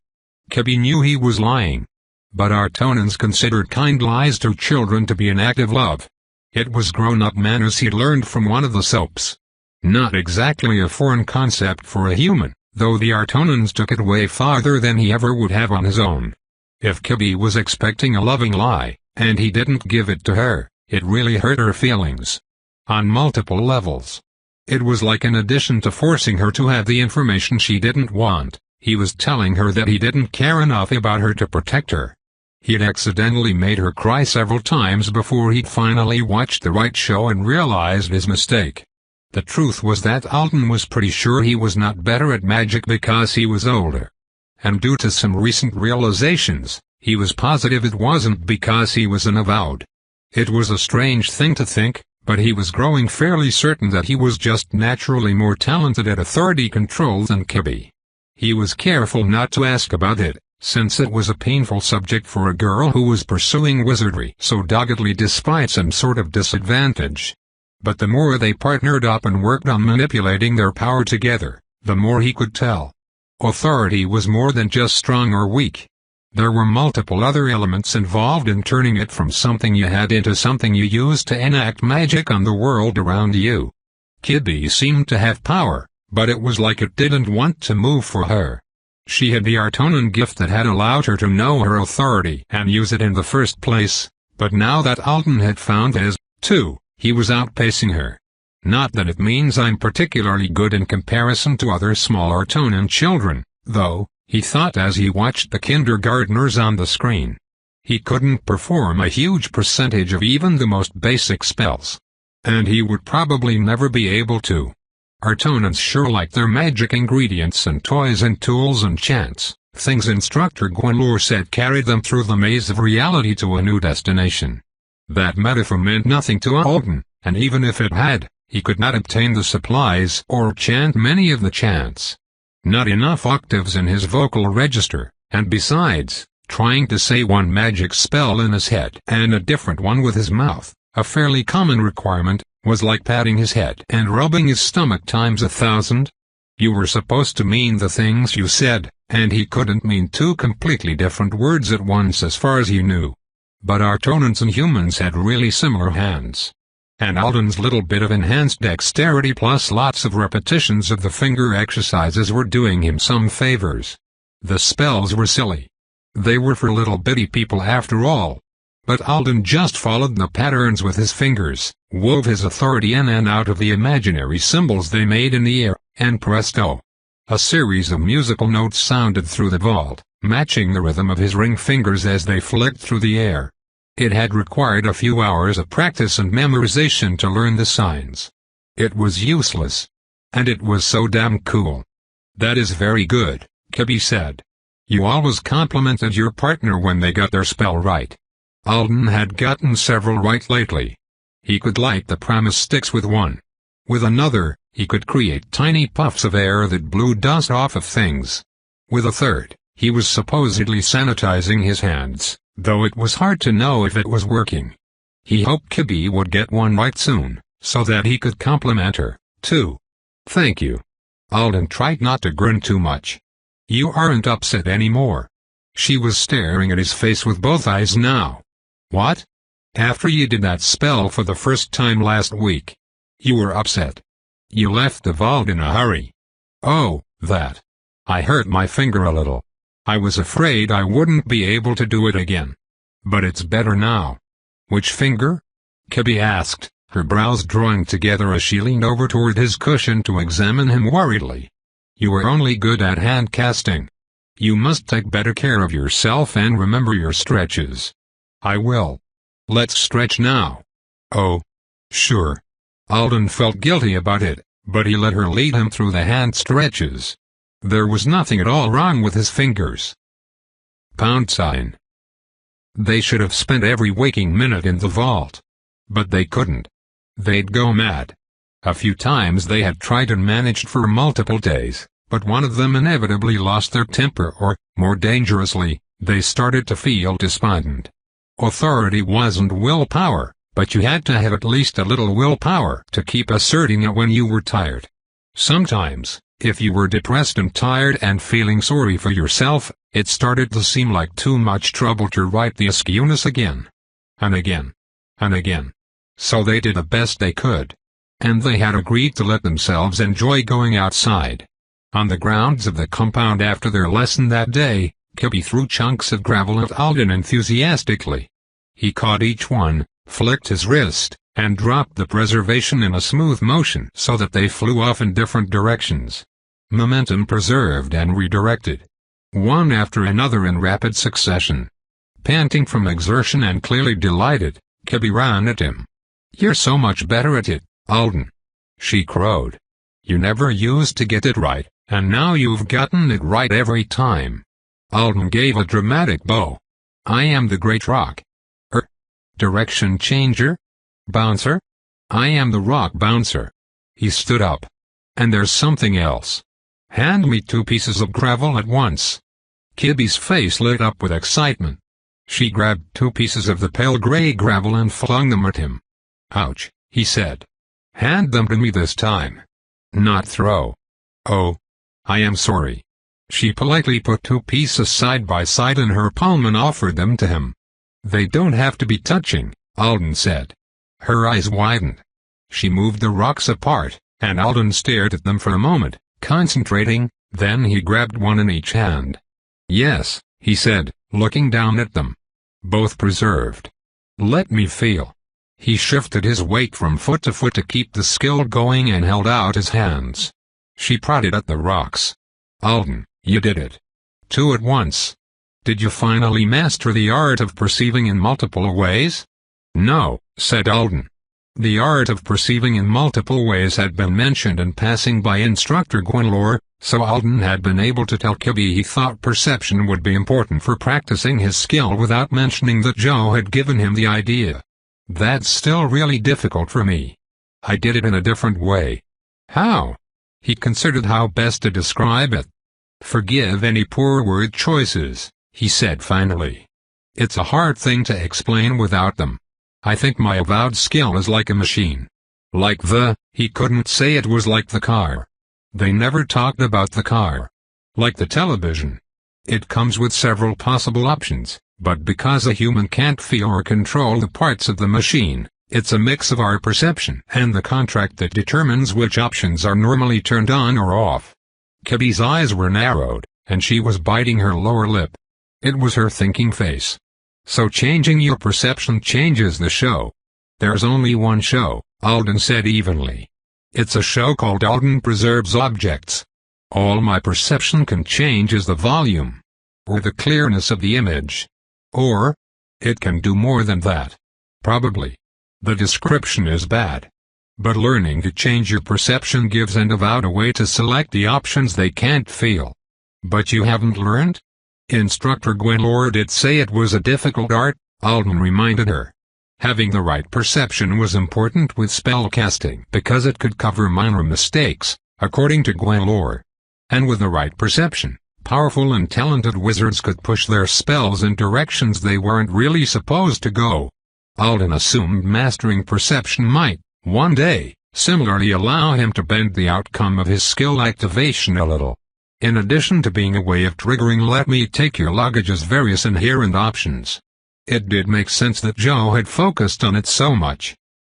Kibby knew he was lying. But Artonans considered kind lies to children to be an act of love. It was grown-up manners he'd learned from one of the soaps. Not exactly a foreign concept for a human, though the Artonans took it way farther than he ever would have on his own. If Kibby was expecting a loving lie, and he didn't give it to her, it really hurt her feelings. On multiple levels. It was like in addition to forcing her to have the information she didn't want, he was telling her that he didn't care enough about her to protect her. He'd accidentally made her cry several times before he'd finally watched the right show and realized his mistake. The truth was that Alden was pretty sure he was not better at magic because he was older. And due to some recent realizations, he was positive it wasn't because he was an avowed. It was a strange thing to think, but he was growing fairly certain that he was just naturally more talented at authority control than Kibby. He was careful not to ask about it, since it was a painful subject for a girl who was pursuing wizardry so doggedly despite some sort of disadvantage. But the more they partnered up and worked on manipulating their power together, the more he could tell. Authority was more than just strong or weak. There were multiple other elements involved in turning it from something you had into something you used to enact magic on the world around you. Kibby seemed to have power, but it was like it didn't want to move for her. She had the Artonan gift that had allowed her to know her authority and use it in the first place, but now that Alden had found his, too, he was outpacing her. Not that it means I'm particularly good in comparison to other small Artonan children, though, he thought as he watched the kindergartners on the screen. He couldn't perform a huge percentage of even the most basic spells. And he would probably never be able to. Artonans sure like their magic ingredients and toys and tools and chants, things Instructor Gwynlore said carried them through the maze of reality to a new destination. That metaphor meant nothing to Alden, and even if it had, he could not obtain the supplies or chant many of the chants. Not enough octaves in his vocal register, and besides, trying to say one magic spell in his head and a different one with his mouth, a fairly common requirement, was like patting his head and rubbing his stomach times 1,000. You were supposed to mean the things you said, and he couldn't mean two completely different words at once as far as he knew. But Artonans and humans had really similar hands. And Alden's little bit of enhanced dexterity plus lots of repetitions of the finger exercises were doing him some favors. The spells were silly. They were for little bitty people after all. But Alden just followed the patterns with his fingers, wove his authority in and out of the imaginary symbols they made in the air, and presto! A series of musical notes sounded through the vault, matching the rhythm of his ring fingers as they flicked through the air. It had required a few hours of practice and memorization to learn the signs. It was useless. And it was so damn cool. "That is very good," Kibby said. "You always complimented your partner when they got their spell right." Alden had gotten several right lately. He could light the promise sticks with one. With another, he could create tiny puffs of air that blew dust off of things. With a third, he was supposedly sanitizing his hands, though it was hard to know if it was working. He hoped Kibby would get one right soon, so that he could compliment her, too. "Thank you." Alden tried not to grin too much. "You aren't upset anymore." She was staring at his face with both eyes now. "What? After you did that spell for the first time last week, you were upset?" You left the vault in a hurry. Oh, that. I hurt my finger a little. I was afraid I wouldn't be able to do it again. But it's better now. Which finger? Kibby asked, her brows drawing together as she leaned over toward his cushion to examine him worriedly. You were only good at hand casting. You must take better care of yourself and remember your stretches. I will. Let's stretch now. Oh. Sure. Alden felt guilty about it, but he let her lead him through the hand stretches. There was nothing at all wrong with his fingers. £. They should have spent every waking minute in the vault. But they couldn't. They'd go mad. A few times they had tried and managed for multiple days, but one of them inevitably lost their temper or, more dangerously, they started to feel despondent. Authority wasn't willpower, but you had to have at least a little willpower to keep asserting it when you were tired. Sometimes, if you were depressed and tired and feeling sorry for yourself, it started to seem like too much trouble to write the excuse again. And again. And again. So they did the best they could. And they had agreed to let themselves enjoy going outside. On the grounds of the compound after their lesson that day, Kibby threw chunks of gravel at Alden enthusiastically. He caught each one, flicked his wrist, and dropped the preservation in a smooth motion so that they flew off in different directions. Momentum preserved and redirected. One after another in rapid succession. Panting from exertion and clearly delighted, Kibby ran at him. You're so much better at it, Alden. She crowed. You never used to get it right, and now you've gotten it right every time. Alden gave a dramatic bow. I am the great rock. Direction changer? Bouncer? I am the rock bouncer. He stood up. And there's something else. Hand me 2 pieces of gravel at once. Kibby's face lit up with excitement. She grabbed 2 pieces of the pale gray gravel and flung them at him. Ouch, he said. Hand them to me this time. Not throw. Oh. I am sorry. She politely put 2 pieces side by side in her palm and offered them to him. They don't have to be touching, Alden said. Her eyes widened. She moved the rocks apart, and Alden stared at them for a moment, concentrating, then he grabbed one in each hand. Yes, he said, looking down at them. Both preserved. Let me feel. He shifted his weight from foot to keep the skill going and held out his hands. She prodded at the rocks. Alden, you did it. 2 at once. Did you finally master the art of perceiving in multiple ways? No, said Alden. The art of perceiving in multiple ways had been mentioned in passing by instructor Gwenlore, so Alden had been able to tell Kibby he thought perception would be important for practicing his skill without mentioning that Joe had given him the idea. That's still really difficult for me. I did it in a different way. How? He considered how best to describe it. Forgive any poor word choices, he said finally. It's a hard thing to explain without them. I think my avowed skill is like a machine. Like he couldn't say it was like the car. They never talked about the car. Like the television. It comes with several possible options, but because a human can't feel or control the parts of the machine, it's a mix of our perception and the contract that determines which options are normally turned on or off. Kibby's eyes were narrowed, and she was biting her lower lip. It was her thinking face. So changing your perception changes the show. There's only one show, Alden said evenly. It's a show called Alden Preserves Objects. All my perception can change is the volume. Or the clearness of the image. Or, it can do more than that. Probably. The description is bad. But learning to change your perception gives an avowed a way to select the options they can't feel. But you haven't learned? Instructor Gwenlore did say it was a difficult art, Alden reminded her. Having the right perception was important with spellcasting because it could cover minor mistakes, according to Gwenlore. And with the right perception, powerful and talented wizards could push their spells in directions they weren't really supposed to go. Alden assumed mastering perception might, one day, similarly allow him to bend the outcome of his skill activation a little. In addition to being a way of triggering let me take your luggage's various inherent options. It did make sense that Joe had focused on it so much.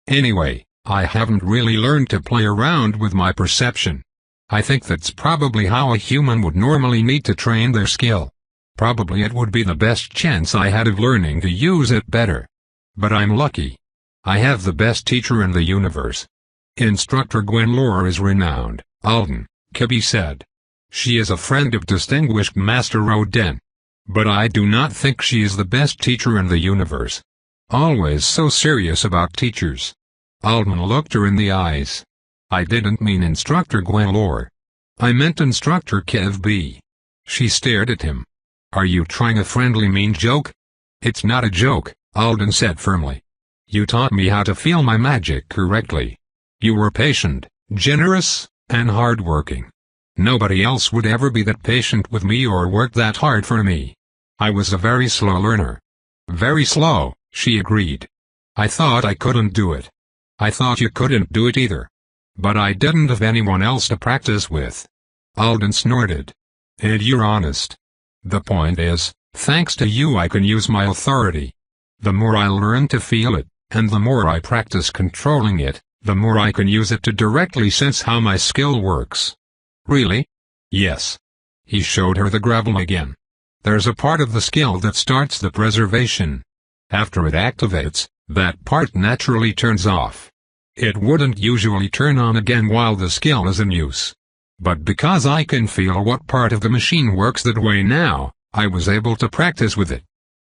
Anyway, I haven't really learned to play around with my perception. I think that's probably how a human would normally need to train their skill. Probably it would be the best chance I had of learning to use it better. But I'm lucky. I have the best teacher in the universe. Instructor Gwenlore is renowned, Alden, Kibby said. She is a friend of distinguished Master Rodin. But I do not think she is the best teacher in the universe. Always so serious about teachers. Alden looked her in the eyes. I didn't mean Instructor Gwenlore. I meant Instructor Kev. She stared at him. Are you trying a friendly mean joke? It's not a joke, Alden said firmly. You taught me how to feel my magic correctly. You were patient, generous, and hardworking. Nobody else would ever be that patient with me or work that hard for me. I was a very slow learner. Very slow, she agreed. I thought I couldn't do it. I thought you couldn't do it either. But I didn't have anyone else to practice with. Alden snorted. And you're honest. The point is, thanks to you I can use my authority. The more I learn to feel it, and the more I practice controlling it, the more I can use it to directly sense how my skill works. Really? Yes. He showed her the gravel again. There's a part of the skill that starts the preservation. After it activates, that part naturally turns off. It wouldn't usually turn on again while the skill is in use. But because I can feel what part of the machine works that way now, I was able to practice with it.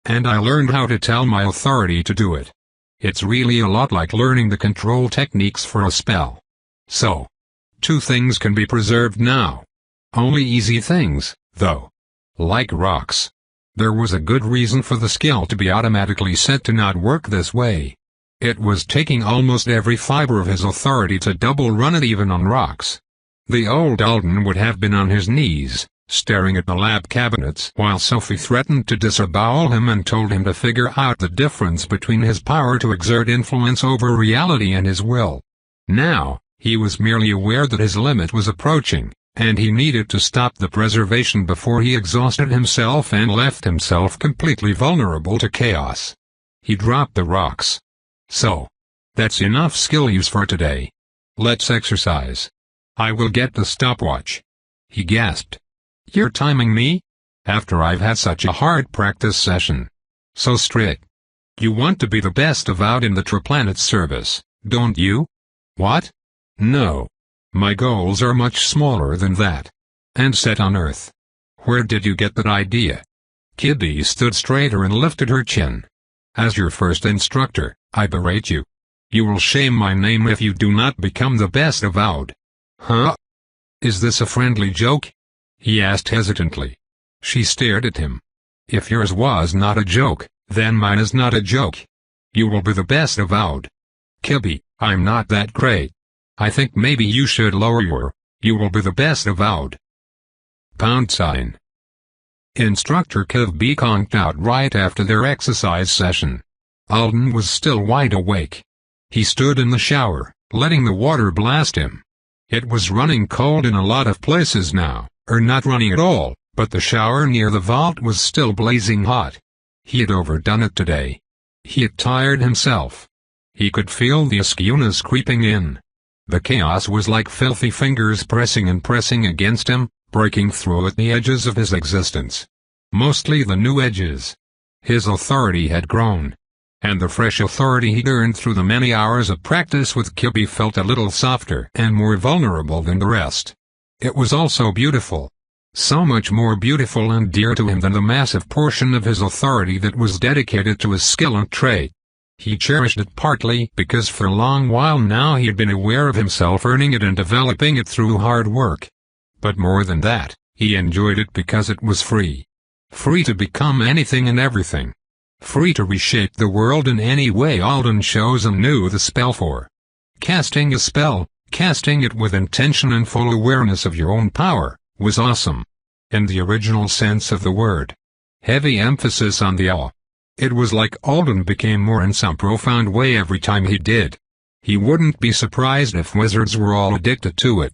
And I learned how to tell my authority to do it. It's really a lot like learning the control techniques for a spell. So, 2 things can be preserved now. Only easy things, though. Like rocks. There was a good reason for the skill to be automatically set to not work this way. It was taking almost every fiber of his authority to double run it even on rocks. The old Alden would have been on his knees, staring at the lab cabinets while Sophie threatened to disembowel him and told him to figure out the difference between his power to exert influence over reality and his will. Now, he was merely aware that his limit was approaching, and he needed to stop the preservation before he exhausted himself and left himself completely vulnerable to chaos. He dropped the rocks. So, that's enough skill use for today. Let's exercise. I will get the stopwatch. He gasped. You're timing me? After I've had such a hard practice session. So strict. You want to be the best avowed in the Triplanet service, don't you? What? No. My goals are much smaller than that. And set on Earth. Where did you get that idea? Kibby stood straighter and lifted her chin. As your first instructor, I berate you. You will shame my name if you do not become the best avowed. Huh? Is this a friendly joke? He asked hesitantly. She stared at him. If yours was not a joke, then mine is not a joke. You will be the best avowed. Kibby, I'm not that great. I think maybe you should lower your, you will be the best avowed. #. Instructor Kibby conked out right after their exercise session. Alden was still wide awake. He stood in the shower, letting the water blast him. It was running cold in a lot of places now, or not running at all, but the shower near the vault was still blazing hot. He had overdone it today. He had tired himself. He could feel the askewness creeping in. The chaos was like filthy fingers pressing and pressing against him, breaking through at the edges of his existence. Mostly the new edges. His authority had grown. And the fresh authority he'd earned through the many hours of practice with Kibby felt a little softer and more vulnerable than the rest. It was also beautiful. So much more beautiful and dear to him than the massive portion of his authority that was dedicated to his skill and trait. He cherished it partly because for a long while now he had been aware of himself earning it and developing it through hard work. But more than that, he enjoyed it because it was free. Free to become anything and everything. Free to reshape the world in any way Alden chose and knew the spell for. Casting a spell, casting it with intention and full awareness of your own power, was awesome. In the original sense of the word. Heavy emphasis on the awe. It was like Alden became more in some profound way every time he did. He wouldn't be surprised if wizards were all addicted to it.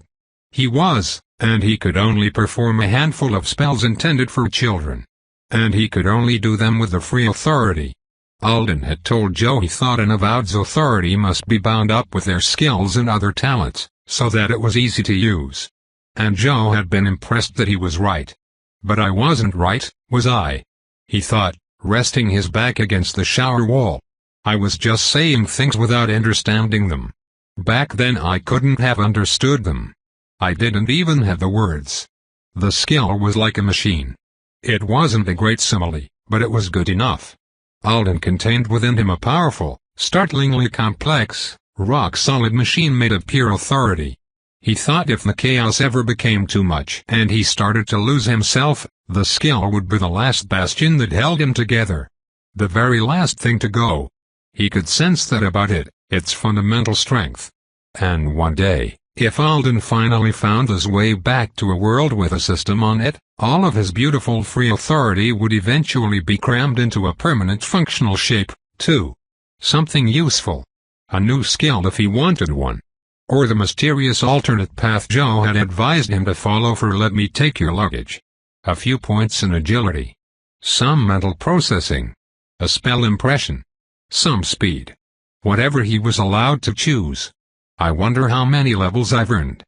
He was, and he could only perform a handful of spells intended for children. And he could only do them with the free authority. Alden had told Joe he thought an avowed's authority must be bound up with their skills and other talents, so that it was easy to use. And Joe had been impressed that he was right. But I wasn't right, was I? He thought, resting his back against the shower wall. I was just saying things without understanding them. Back then I couldn't have understood them. I didn't even have the words. The skill was like a machine. It wasn't a great simile, but it was good enough. Alden contained within him a powerful, startlingly complex, rock-solid machine made of pure authority. He thought if the chaos ever became too much and he started to lose himself, the skill would be the last bastion that held him together. The very last thing to go. He could sense that about it, its fundamental strength. And one day, if Alden finally found his way back to a world with a system on it, all of his beautiful free authority would eventually be crammed into a permanent functional shape, too. Something useful. A new skill if he wanted one. Or the mysterious alternate path Joe had advised him to follow for let me take your luggage. A few points in agility. Some mental processing. A spell impression. Some speed. Whatever he was allowed to choose. I wonder how many levels I've earned.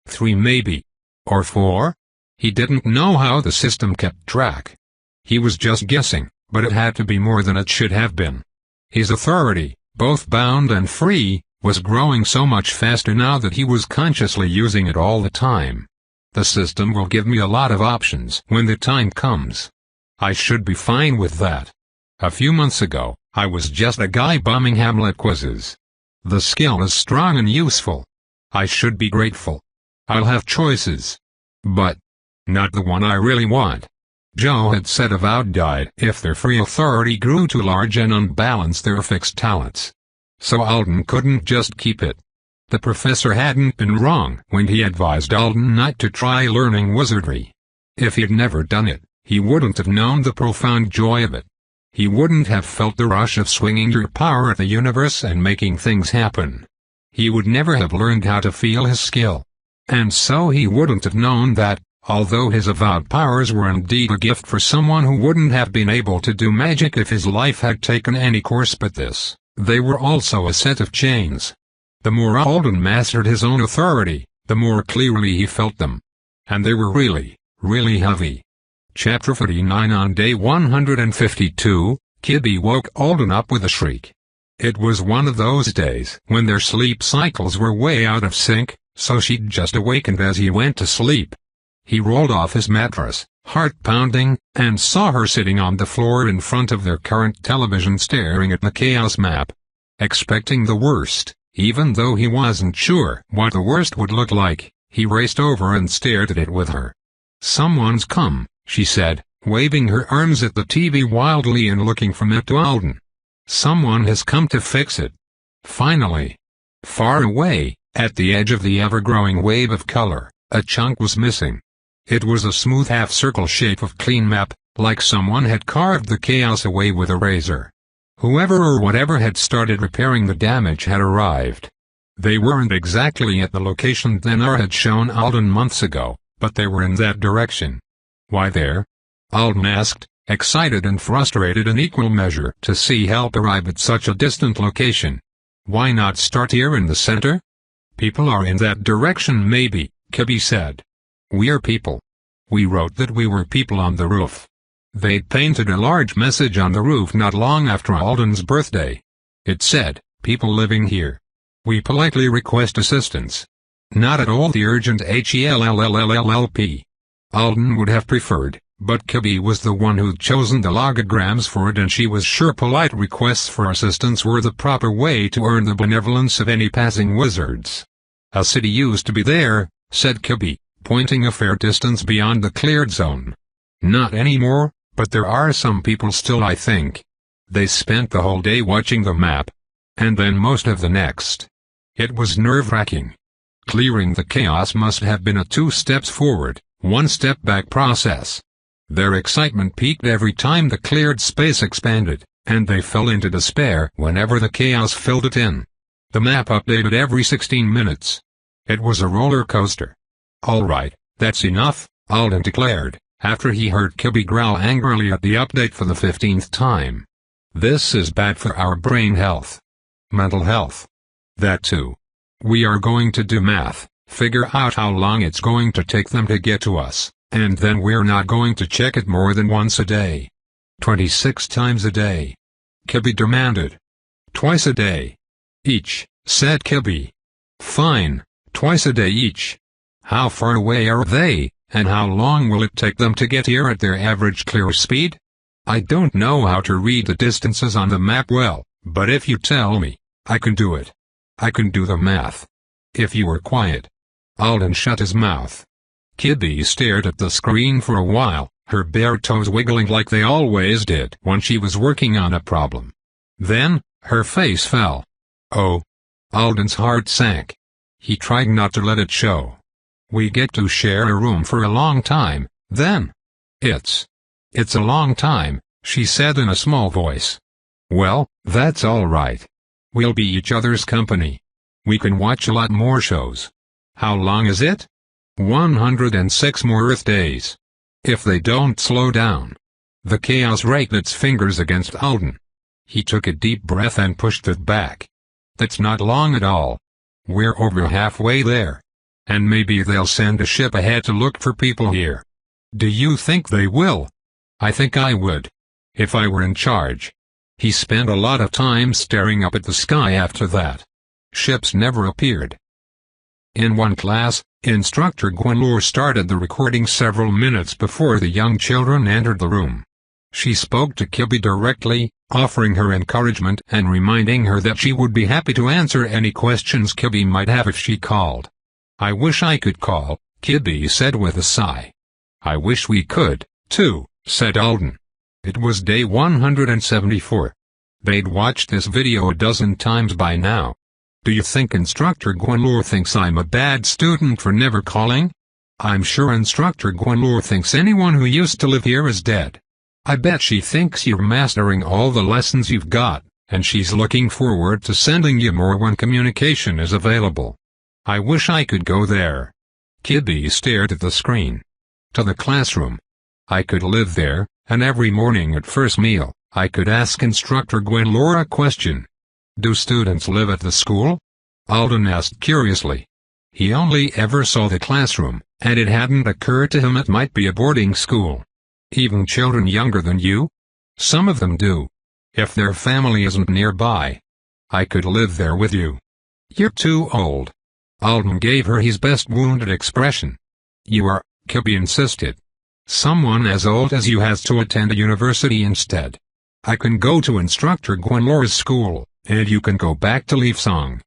3 maybe. Or 4? He didn't know how the system kept track. He was just guessing, but it had to be more than it should have been. His authority, both bound and free, was growing so much faster now that he was consciously using it all the time. The system will give me a lot of options when the time comes. I should be fine with that. A few months ago, I was just a guy bombing Hamlet quizzes. The skill is strong and useful. I should be grateful. I'll have choices. But not the one I really want. Joe had said avowed died if their free authority grew too large and unbalanced their fixed talents. So Alden couldn't just keep it. The professor hadn't been wrong when he advised Alden not to try learning wizardry. If he'd never done it, he wouldn't have known the profound joy of it. He wouldn't have felt the rush of swinging your power at the universe and making things happen. He would never have learned how to feel his skill. And so he wouldn't have known that, although his avowed powers were indeed a gift for someone who wouldn't have been able to do magic if his life had taken any course but this, they were also a set of chains. The more Alden mastered his own authority, the more clearly he felt them. And they were really, really heavy. Chapter 49. On day 152, Kibby woke Alden up with a shriek. It was one of those days when their sleep cycles were way out of sync, so she'd just awakened as he went to sleep. He rolled off his mattress, heart pounding, and saw her sitting on the floor in front of their current television staring at the chaos map. Expecting the worst, even though he wasn't sure what the worst would look like, he raced over and stared at it with her. "Someone's come," she said, waving her arms at the TV wildly and looking from it to Alden. "Someone has come to fix it." Finally. Far away, at the edge of the ever-growing wave of color, a chunk was missing. It was a smooth half-circle shape of clean map, like someone had carved the chaos away with a razor. Whoever or whatever had started repairing the damage had arrived. They weren't exactly at the location Denar had shown Alden months ago, but they were in that direction. "Why there?" Alden asked, excited and frustrated in equal measure to see help arrive at such a distant location. "Why not start here in the center?" "People are in that direction maybe," Kibby said. "We're people. We wrote that we were people on the roof." They'd painted a large message on the roof not long after Alden's birthday. It said, "People living here. We politely request assistance." Not at all the urgent HELLLLLP. Alden would have preferred, but Kibby was the one who'd chosen the logograms for it and she was sure polite requests for assistance were the proper way to earn the benevolence of any passing wizards. "A city used to be there," said Kibby, pointing a fair distance beyond the cleared zone. "Not anymore, but there are some people still I think." They spent the whole day watching the map. And then most of the next. It was nerve-wracking. Clearing the chaos must have been a 2 steps forward, 1 step back process. Their excitement peaked every time the cleared space expanded, and they fell into despair whenever the chaos filled it in. The map updated every 16 minutes. It was a roller coaster. "All right, that's enough," Alden declared, after he heard Kibby growl angrily at the update for the 15th time. This is bad for our brain health. Mental health. That too. We are going to do math, figure out how long it's going to take them to get to us, and then we're not going to check it more than once a day. 26 times a day. Kibby demanded. Twice a day. Each, said Kibby. Fine, twice a day each. How far away are they, and how long will it take them to get here at their average clear speed? I don't know how to read the distances on the map well, but if you tell me, I can do it. I can do the math. If you were quiet. Alden shut his mouth. Kibby stared at the screen for a while, her bare toes wiggling like they always did when she was working on a problem. Then, her face fell. Oh. Alden's heart sank. He tried not to let it show. We get to share a room for a long time, then. It's a long time, she said in a small voice. Well, that's all right. We'll be each other's company. We can watch a lot more shows. How long is it? 106 more Earth days. If they don't slow down. The chaos raked its fingers against Alden. He took a deep breath and pushed it back. That's not long at all. We're over halfway there. And maybe they'll send a ship ahead to look for people here. Do you think they will? I think I would. If I were in charge. He spent a lot of time staring up at the sky after that. Ships never appeared. In one class, Instructor Gwenlor started the recording several minutes before the young children entered the room. She spoke to Kibby directly, offering her encouragement and reminding her that she would be happy to answer any questions Kibby might have if she called. I wish I could call, Kibby said with a sigh. I wish we could, too, said Alden. It was day 174. They'd watched this video a dozen times by now. Do you think Instructor Gwenlor thinks I'm a bad student for never calling? I'm sure Instructor Gwenlor thinks anyone who used to live here is dead. I bet she thinks you're mastering all the lessons you've got, and she's looking forward to sending you more when communication is available. I wish I could go there. Kibby stared at the screen. To the classroom. I could live there, and every morning at first meal, I could ask Instructor Gwenlor a question. Do students live at the school? Alden asked curiously. He only ever saw the classroom, and it hadn't occurred to him it might be a boarding school. Even children younger than you? Some of them do. If their family isn't nearby. I could live there with you. You're too old. Alden gave her his best wounded expression. You are, Kibby insisted. Someone as old as you has to attend a university instead. I can go to Instructor Gwenlor's school, and you can go back to Leafsong.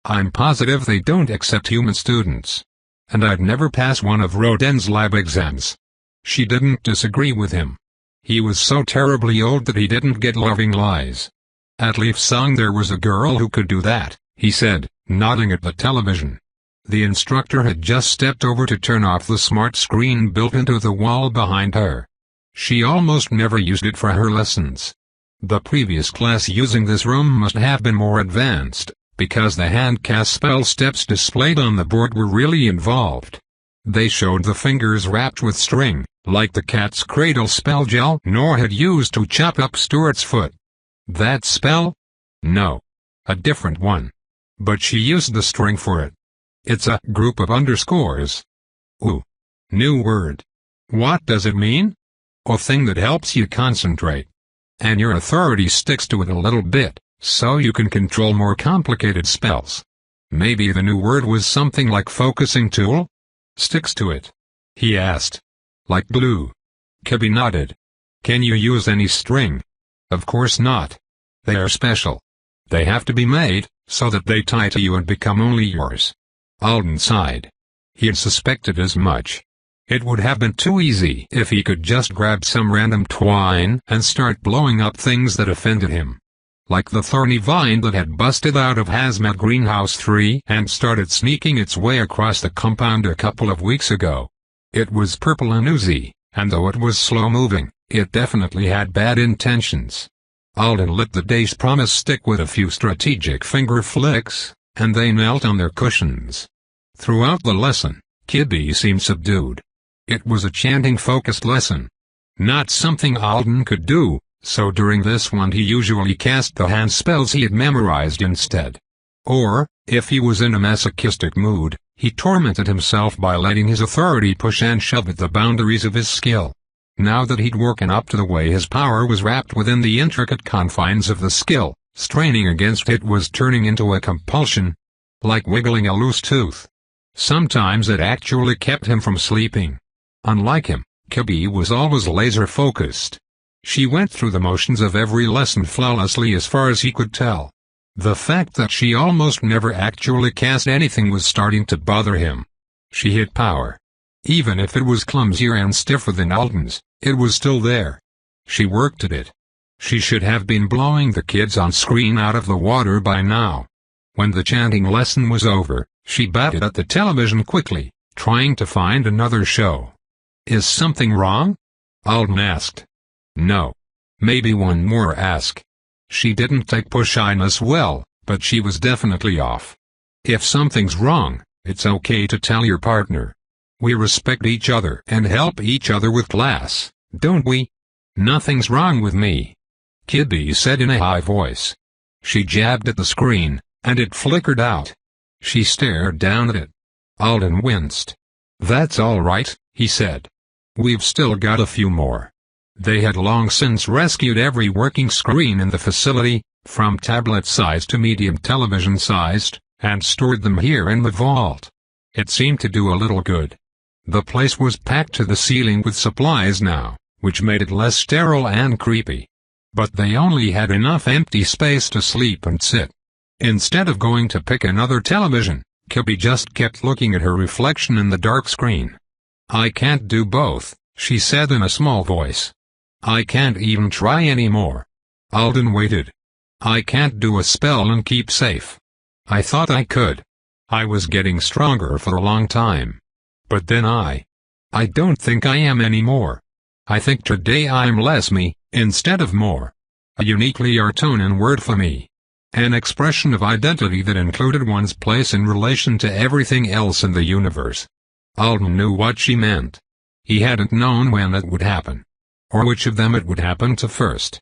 I'm positive they don't accept human students. And I'd never pass one of Roden's lab exams. She didn't disagree with him. He was so terribly old that he didn't get loving lies. At Leafsong there was a girl who could do that, he said, nodding at the television. The instructor had just stepped over to turn off the smart screen built into the wall behind her. She almost never used it for her lessons. The previous class using this room must have been more advanced, because the hand-cast spell steps displayed on the board were really involved. They showed the fingers wrapped with string, like the cat's cradle spell gel Nora had used to chop up Stuart's foot. That spell? No. A different one. But she used the string for it. It's a group of underscores. Ooh. New word. What does it mean? A thing that helps you concentrate. And your authority sticks to it a little bit, so you can control more complicated spells. Maybe the new word was something like focusing tool? Sticks to it? He asked. Like glue. Kibby nodded. Can you use any string? Of course not. They are special. They have to be made, so that they tie to you and become only yours. Alden sighed. He had suspected as much. It would have been too easy if he could just grab some random twine and start blowing up things that offended him. Like the thorny vine that had busted out of Hazmat Greenhouse 3 and started sneaking its way across the compound a couple of weeks ago. It was purple and oozy, and though it was slow-moving, it definitely had bad intentions. Alden lit the day's promise stick with a few strategic finger flicks, and they knelt on their cushions. Throughout the lesson, Kibby seemed subdued. It was a chanting-focused lesson. Not something Alden could do, so during this one he usually cast the hand spells he had memorized instead. Or, if he was in a masochistic mood, he tormented himself by letting his authority push and shove at the boundaries of his skill. Now that he'd woken up to the way his power was wrapped within the intricate confines of the skill, straining against it was turning into a compulsion, like wiggling a loose tooth. Sometimes it actually kept him from sleeping. Unlike him, Kibby was always laser-focused. She went through the motions of every lesson flawlessly as far as he could tell. The fact that she almost never actually cast anything was starting to bother him. She hid power. Even if it was clumsier and stiffer than Alden's, it was still there. She worked at it. She should have been blowing the kids on screen out of the water by now. When the chanting lesson was over, she batted at the television quickly, trying to find another show. "Is something wrong?" Alden asked. "No. Maybe one more ask." She didn't take pushyness well, but she was definitely off. If something's wrong, it's okay to tell your partner. We respect each other and help each other with class, don't we? "Nothing's wrong with me," Kibby said in a high voice. She jabbed at the screen, and it flickered out. She stared down at it. Alden winced. "That's all right," he said. "We've still got a few more." They had long since rescued every working screen in the facility, from tablet-sized to medium television-sized, and stored them here in the vault. It seemed to do a little good. The place was packed to the ceiling with supplies now, which made it less sterile and creepy. But they only had enough empty space to sleep and sit. Instead of going to pick another television, Kibby just kept looking at her reflection in the dark screen. "I can't do both," she said in a small voice. "I can't even try anymore." Alden waited. "I can't do a spell and keep safe. I thought I could. I was getting stronger for a long time. But then I don't think I am anymore. I think today I'm less me, instead of more. A uniquely Artonan word for me. An expression of identity that included one's place in relation to everything else in the universe." Alden knew what she meant. He hadn't known when it would happen, or which of them it would happen to first.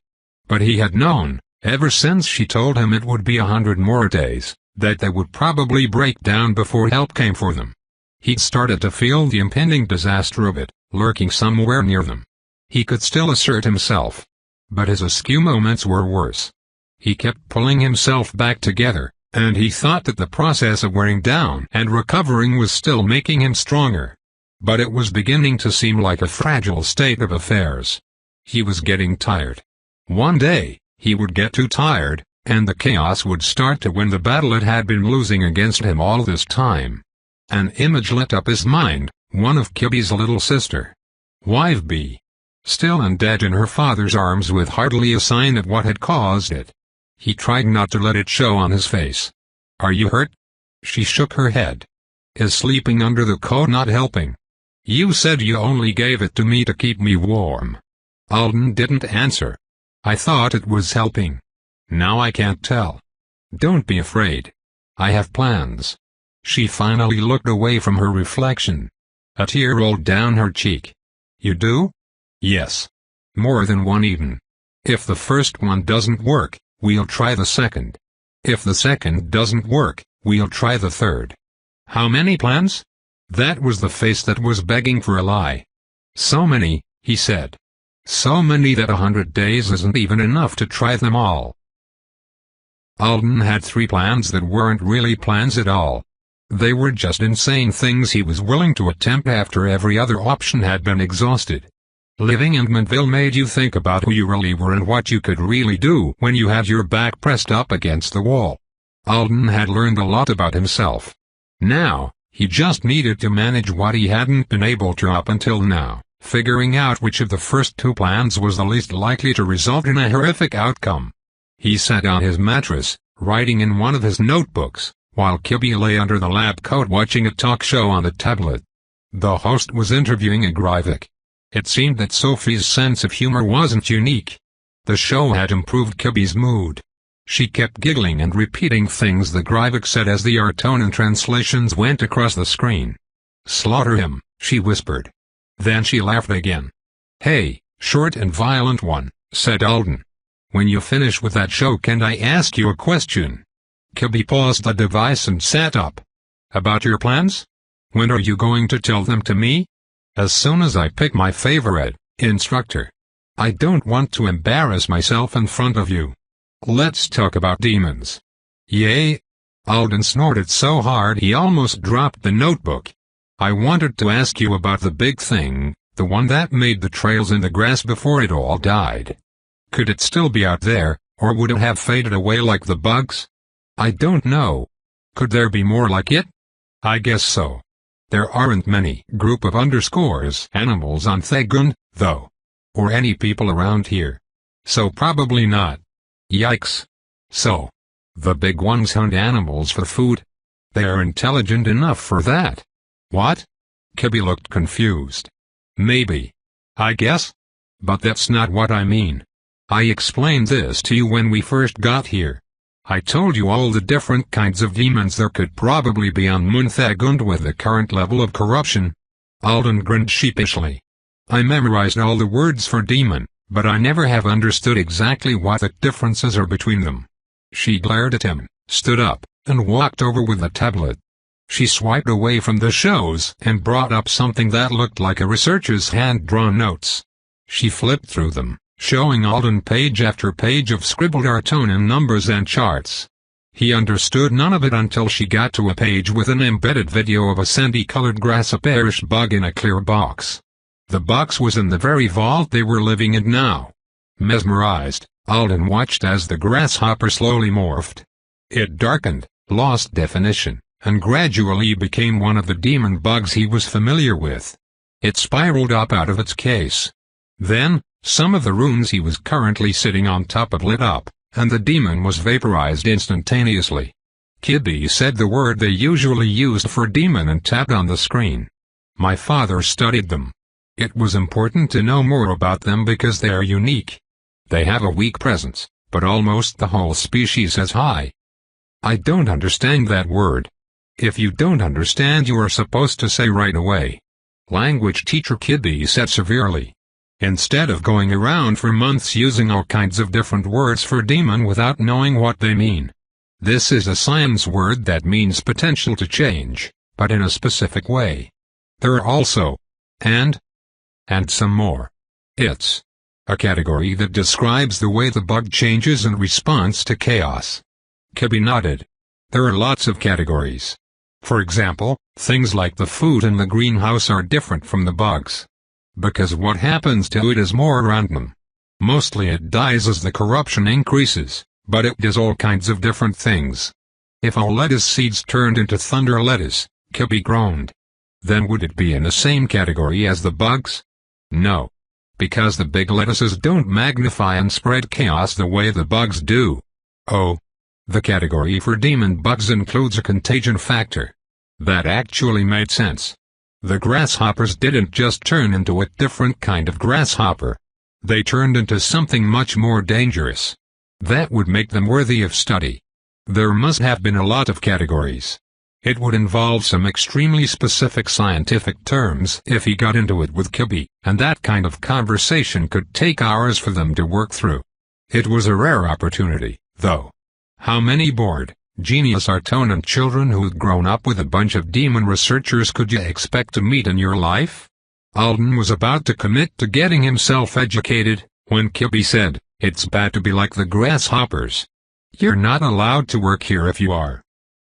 But he had known, ever since she told him it would be 100 more days, that they would probably break down before help came for them. He'd started to feel the impending disaster of it, lurking somewhere near them. He could still assert himself. But his askew moments were worse. He kept pulling himself back together, and he thought that the process of wearing down and recovering was still making him stronger. But it was beginning to seem like a fragile state of affairs. He was getting tired. One day, he would get too tired, and the chaos would start to win the battle it had been losing against him all this time. An image lit up his mind, one of Kibby's little sister. Wiveby. Still and dead in her father's arms with hardly a sign of what had caused it. He tried not to let it show on his face. "Are you hurt?" She shook her head. "Is sleeping under the coat not helping?" "You said you only gave it to me to keep me warm." Alden didn't answer. "I thought it was helping. Now I can't tell." "Don't be afraid. I have plans." She finally looked away from her reflection. A tear rolled down her cheek. "You do?" "Yes. More than one even. If the first one doesn't work, we'll try the second. If the second doesn't work, we'll try the third." "How many plans?" That was the face that was begging for a lie. "So many," he said. "So many that 100 days isn't even enough to try them all." Alden had 3 plans that weren't really plans at all. They were just insane things he was willing to attempt after every other option had been exhausted. Living in Manville made you think about who you really were and what you could really do when you had your back pressed up against the wall. Alden had learned a lot about himself. Now, he just needed to manage what he hadn't been able to up until now, figuring out which of the first 2 plans was the least likely to result in a horrific outcome. He sat on his mattress, writing in one of his notebooks, while Kibby lay under the lab coat watching a talk show on the tablet. The host was interviewing a Greivik. It seemed that Sophie's sense of humor wasn't unique. The show had improved Kibby's mood. She kept giggling and repeating things the Greivik said as the Artonan translations went across the screen. "Slaughter him," she whispered. Then she laughed again. "Hey, short and violent one, said Alden. When you finish with that show, can I ask you a question? Kibby paused the device and sat up. About your plans? When are you going to tell them to me? As soon as I pick my favorite instructor. I don't want to embarrass myself in front of you. Let's talk about demons. Yay? Alden snorted so hard he almost dropped the notebook. I wanted to ask you about the big thing, the one that made the trails in the grass before it all died. Could it still be out there, or would it have faded away like the bugs? I don't know. Could there be more like it? I guess so. There aren't many group of animals on Thagund, though. Or any people around here. So probably not. Yikes. So, the big ones hunt animals for food? They are intelligent enough for that. What? Kibby looked confused. Maybe. I guess. But that's not what I mean. I explained this to you when we first got here. I told you all the different kinds of demons there could probably be on Thagund with the current level of corruption. Alden grinned sheepishly. I memorized all the words for demon, but I never have understood exactly what the differences are between them. She glared at him, stood up, and walked over with a tablet. She swiped away from the shows and brought up something that looked like a researcher's hand-drawn notes. She flipped through them, showing Alden page after page of scribbled Artonian numbers and charts. He understood none of it until she got to a page with an embedded video of a sandy-colored grasshopperish bug in a clear box. The box was in the very vault they were living in now. Mesmerized, Alden watched as the grasshopper slowly morphed. It darkened, lost definition, and gradually became one of the demon bugs he was familiar with. It spiraled up out of its case. Then, some of the rooms he was currently sitting on top of lit up, and the demon was vaporized instantaneously. Kibby said the word they usually used for demon and tapped on the screen. My father studied them. It was important to know more about them because they are unique. They have a weak presence, but almost the whole species has high. I don't understand that word. If you don't understand, you are supposed to say right away. Language teacher Kibby said severely. Instead of going around for months using all kinds of different words for demon without knowing what they mean. This is a science word that means potential to change, but in a specific way. There are also, and some more. It's a category that describes the way the bug changes in response to chaos. Kibby nodded. There are lots of categories. For example, things like the food in the greenhouse are different from the bugs. Because what happens to it is more random. Mostly it dies as the corruption increases, but it does all kinds of different things. If all lettuce seeds turned into thunder lettuce, Kibby groaned. Then would it be in the same category as the bugs? No. Because the big lettuces don't magnify and spread chaos the way the bugs do. Oh. The category for demon bugs includes a contagion factor. That actually made sense. The grasshoppers didn't just turn into a different kind of grasshopper. They turned into something much more dangerous. That would make them worthy of study. There must have been a lot of categories. It would involve some extremely specific scientific terms if he got into it with Kibby, and that kind of conversation could take hours for them to work through. It was a rare opportunity, though. How many bored, genius Artonian children who'd grown up with a bunch of demon researchers could you expect to meet in your life? Alden was about to commit to getting himself educated, when Kibby said, "It's bad to be like the grasshoppers. You're not allowed to work here if you are.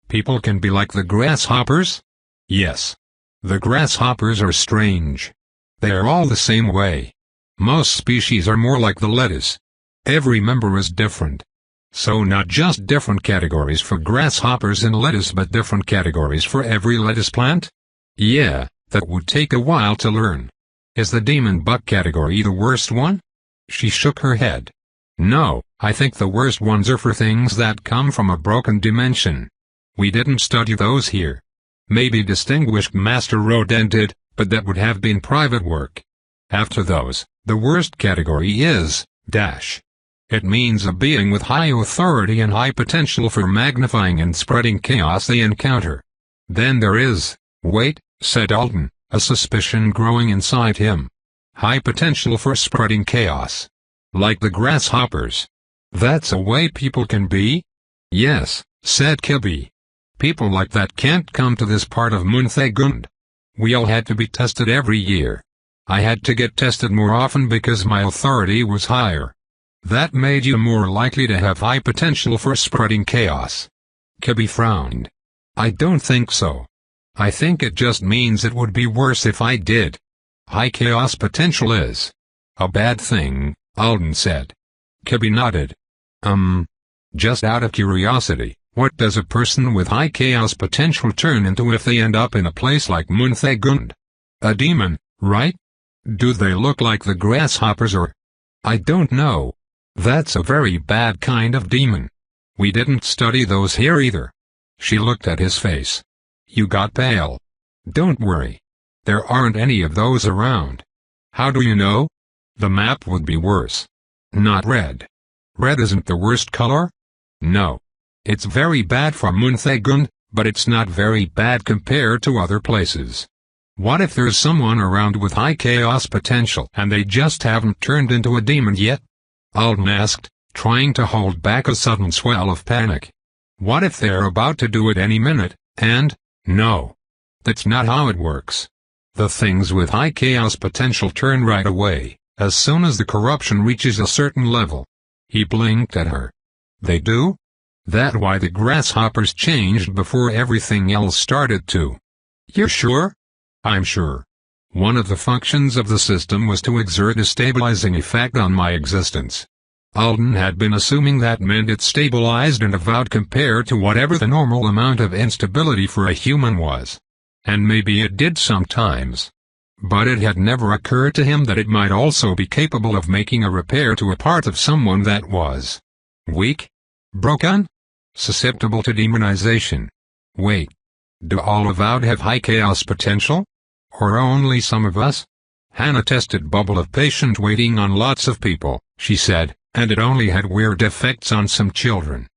People can be like the grasshoppers?" Yes. The grasshoppers are strange. They are all the same way. Most species are more like the lettuce. Every member is different. So not just different categories for grasshoppers and lettuce but different categories for every lettuce plant? Yeah, that would take a while to learn. Is the demon bug category the worst one? She shook her head. No, I think the worst ones are for things that come from a broken dimension. We didn't study those here. Maybe Distinguished Master Rodin did, but that would have been private work. After those, the worst category is, dash. It means a being with high authority and high potential for magnifying and spreading chaos they encounter. Then there is, wait, said Alden, a suspicion growing inside him. High potential for spreading chaos. Like the grasshoppers. That's a way people can be? Yes, said Kibby. People like that can't come to this part of Munthagund. We all had to be tested every year. I had to get tested more often because my authority was higher. That made you more likely to have high potential for spreading chaos. Kibby frowned. I don't think so. I think it just means it would be worse if I did. High chaos potential is a bad thing, Alden said. Kibby nodded. Just out of curiosity, what does a person with high chaos potential turn into if they end up in a place like Munthagund? A demon, right? Do they look like the grasshoppers or? I don't know. That's a very bad kind of demon. We didn't study those here either. She looked at his face. You got pale. Don't worry. There aren't any of those around. How do you know? The map would be worse. Not red. Red isn't the worst color? No. It's very bad for Munthagund, but it's not very bad compared to other places. What if there's someone around with high chaos potential and they just haven't turned into a demon yet? Alden asked, trying to hold back a sudden swell of panic. What if they're about to do it any minute, and, no. That's not how it works. The things with high chaos potential turn right away, as soon as the corruption reaches a certain level. He blinked at her. They do? That's why the grasshoppers changed before everything else started to. You're sure? I'm sure. One of the functions of the system was to exert a stabilizing effect on my existence. Alden had been assuming that meant it stabilized and avowed compared to whatever the normal amount of instability for a human was. And maybe it did sometimes. But it had never occurred to him that it might also be capable of making a repair to a part of someone that was weak, broken, susceptible to demonization. Wait. Do all avowed have high chaos potential? Or only some of us? Hannah tested bubble of patient waiting on lots of people, she said, and it only had weird effects on some children.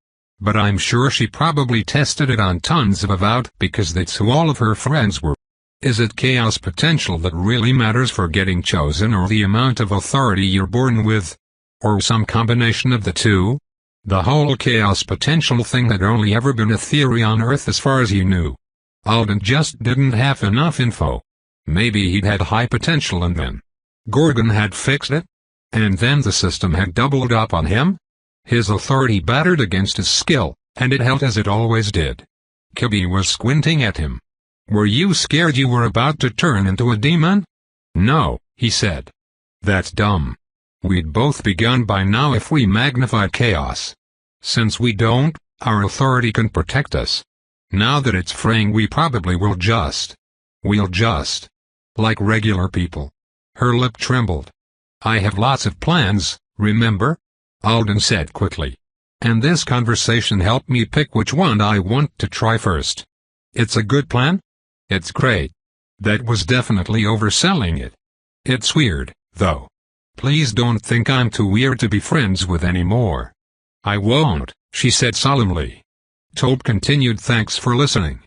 But I'm sure she probably tested it on tons of avowed because that's who all of her friends were. Is it chaos potential that really matters for getting chosen, or the amount of authority you're born with? Or some combination of the two? The whole chaos potential thing had only ever been a theory on Earth as far as he knew. Alden just didn't have enough info. Maybe he'd had high potential and then Gorgon had fixed it? And then the system had doubled up on him? His authority battered against his skill, and it held as it always did. Kibby was squinting at him. Were you scared you were about to turn into a demon? No, he said. That's dumb. We'd both begun by now if we magnified chaos. Since we don't, our authority can protect us. Now that it's fraying, we probably will just. We'll just. Like regular people. Her lip trembled. I have lots of plans, remember? Alden said quickly. And this conversation helped me pick which one I want to try first. It's a good plan? It's great. That was definitely overselling it. It's weird, though. Please don't think I'm too weird to be friends with anymore. I won't, she said solemnly. Tope continued. Thanks for listening.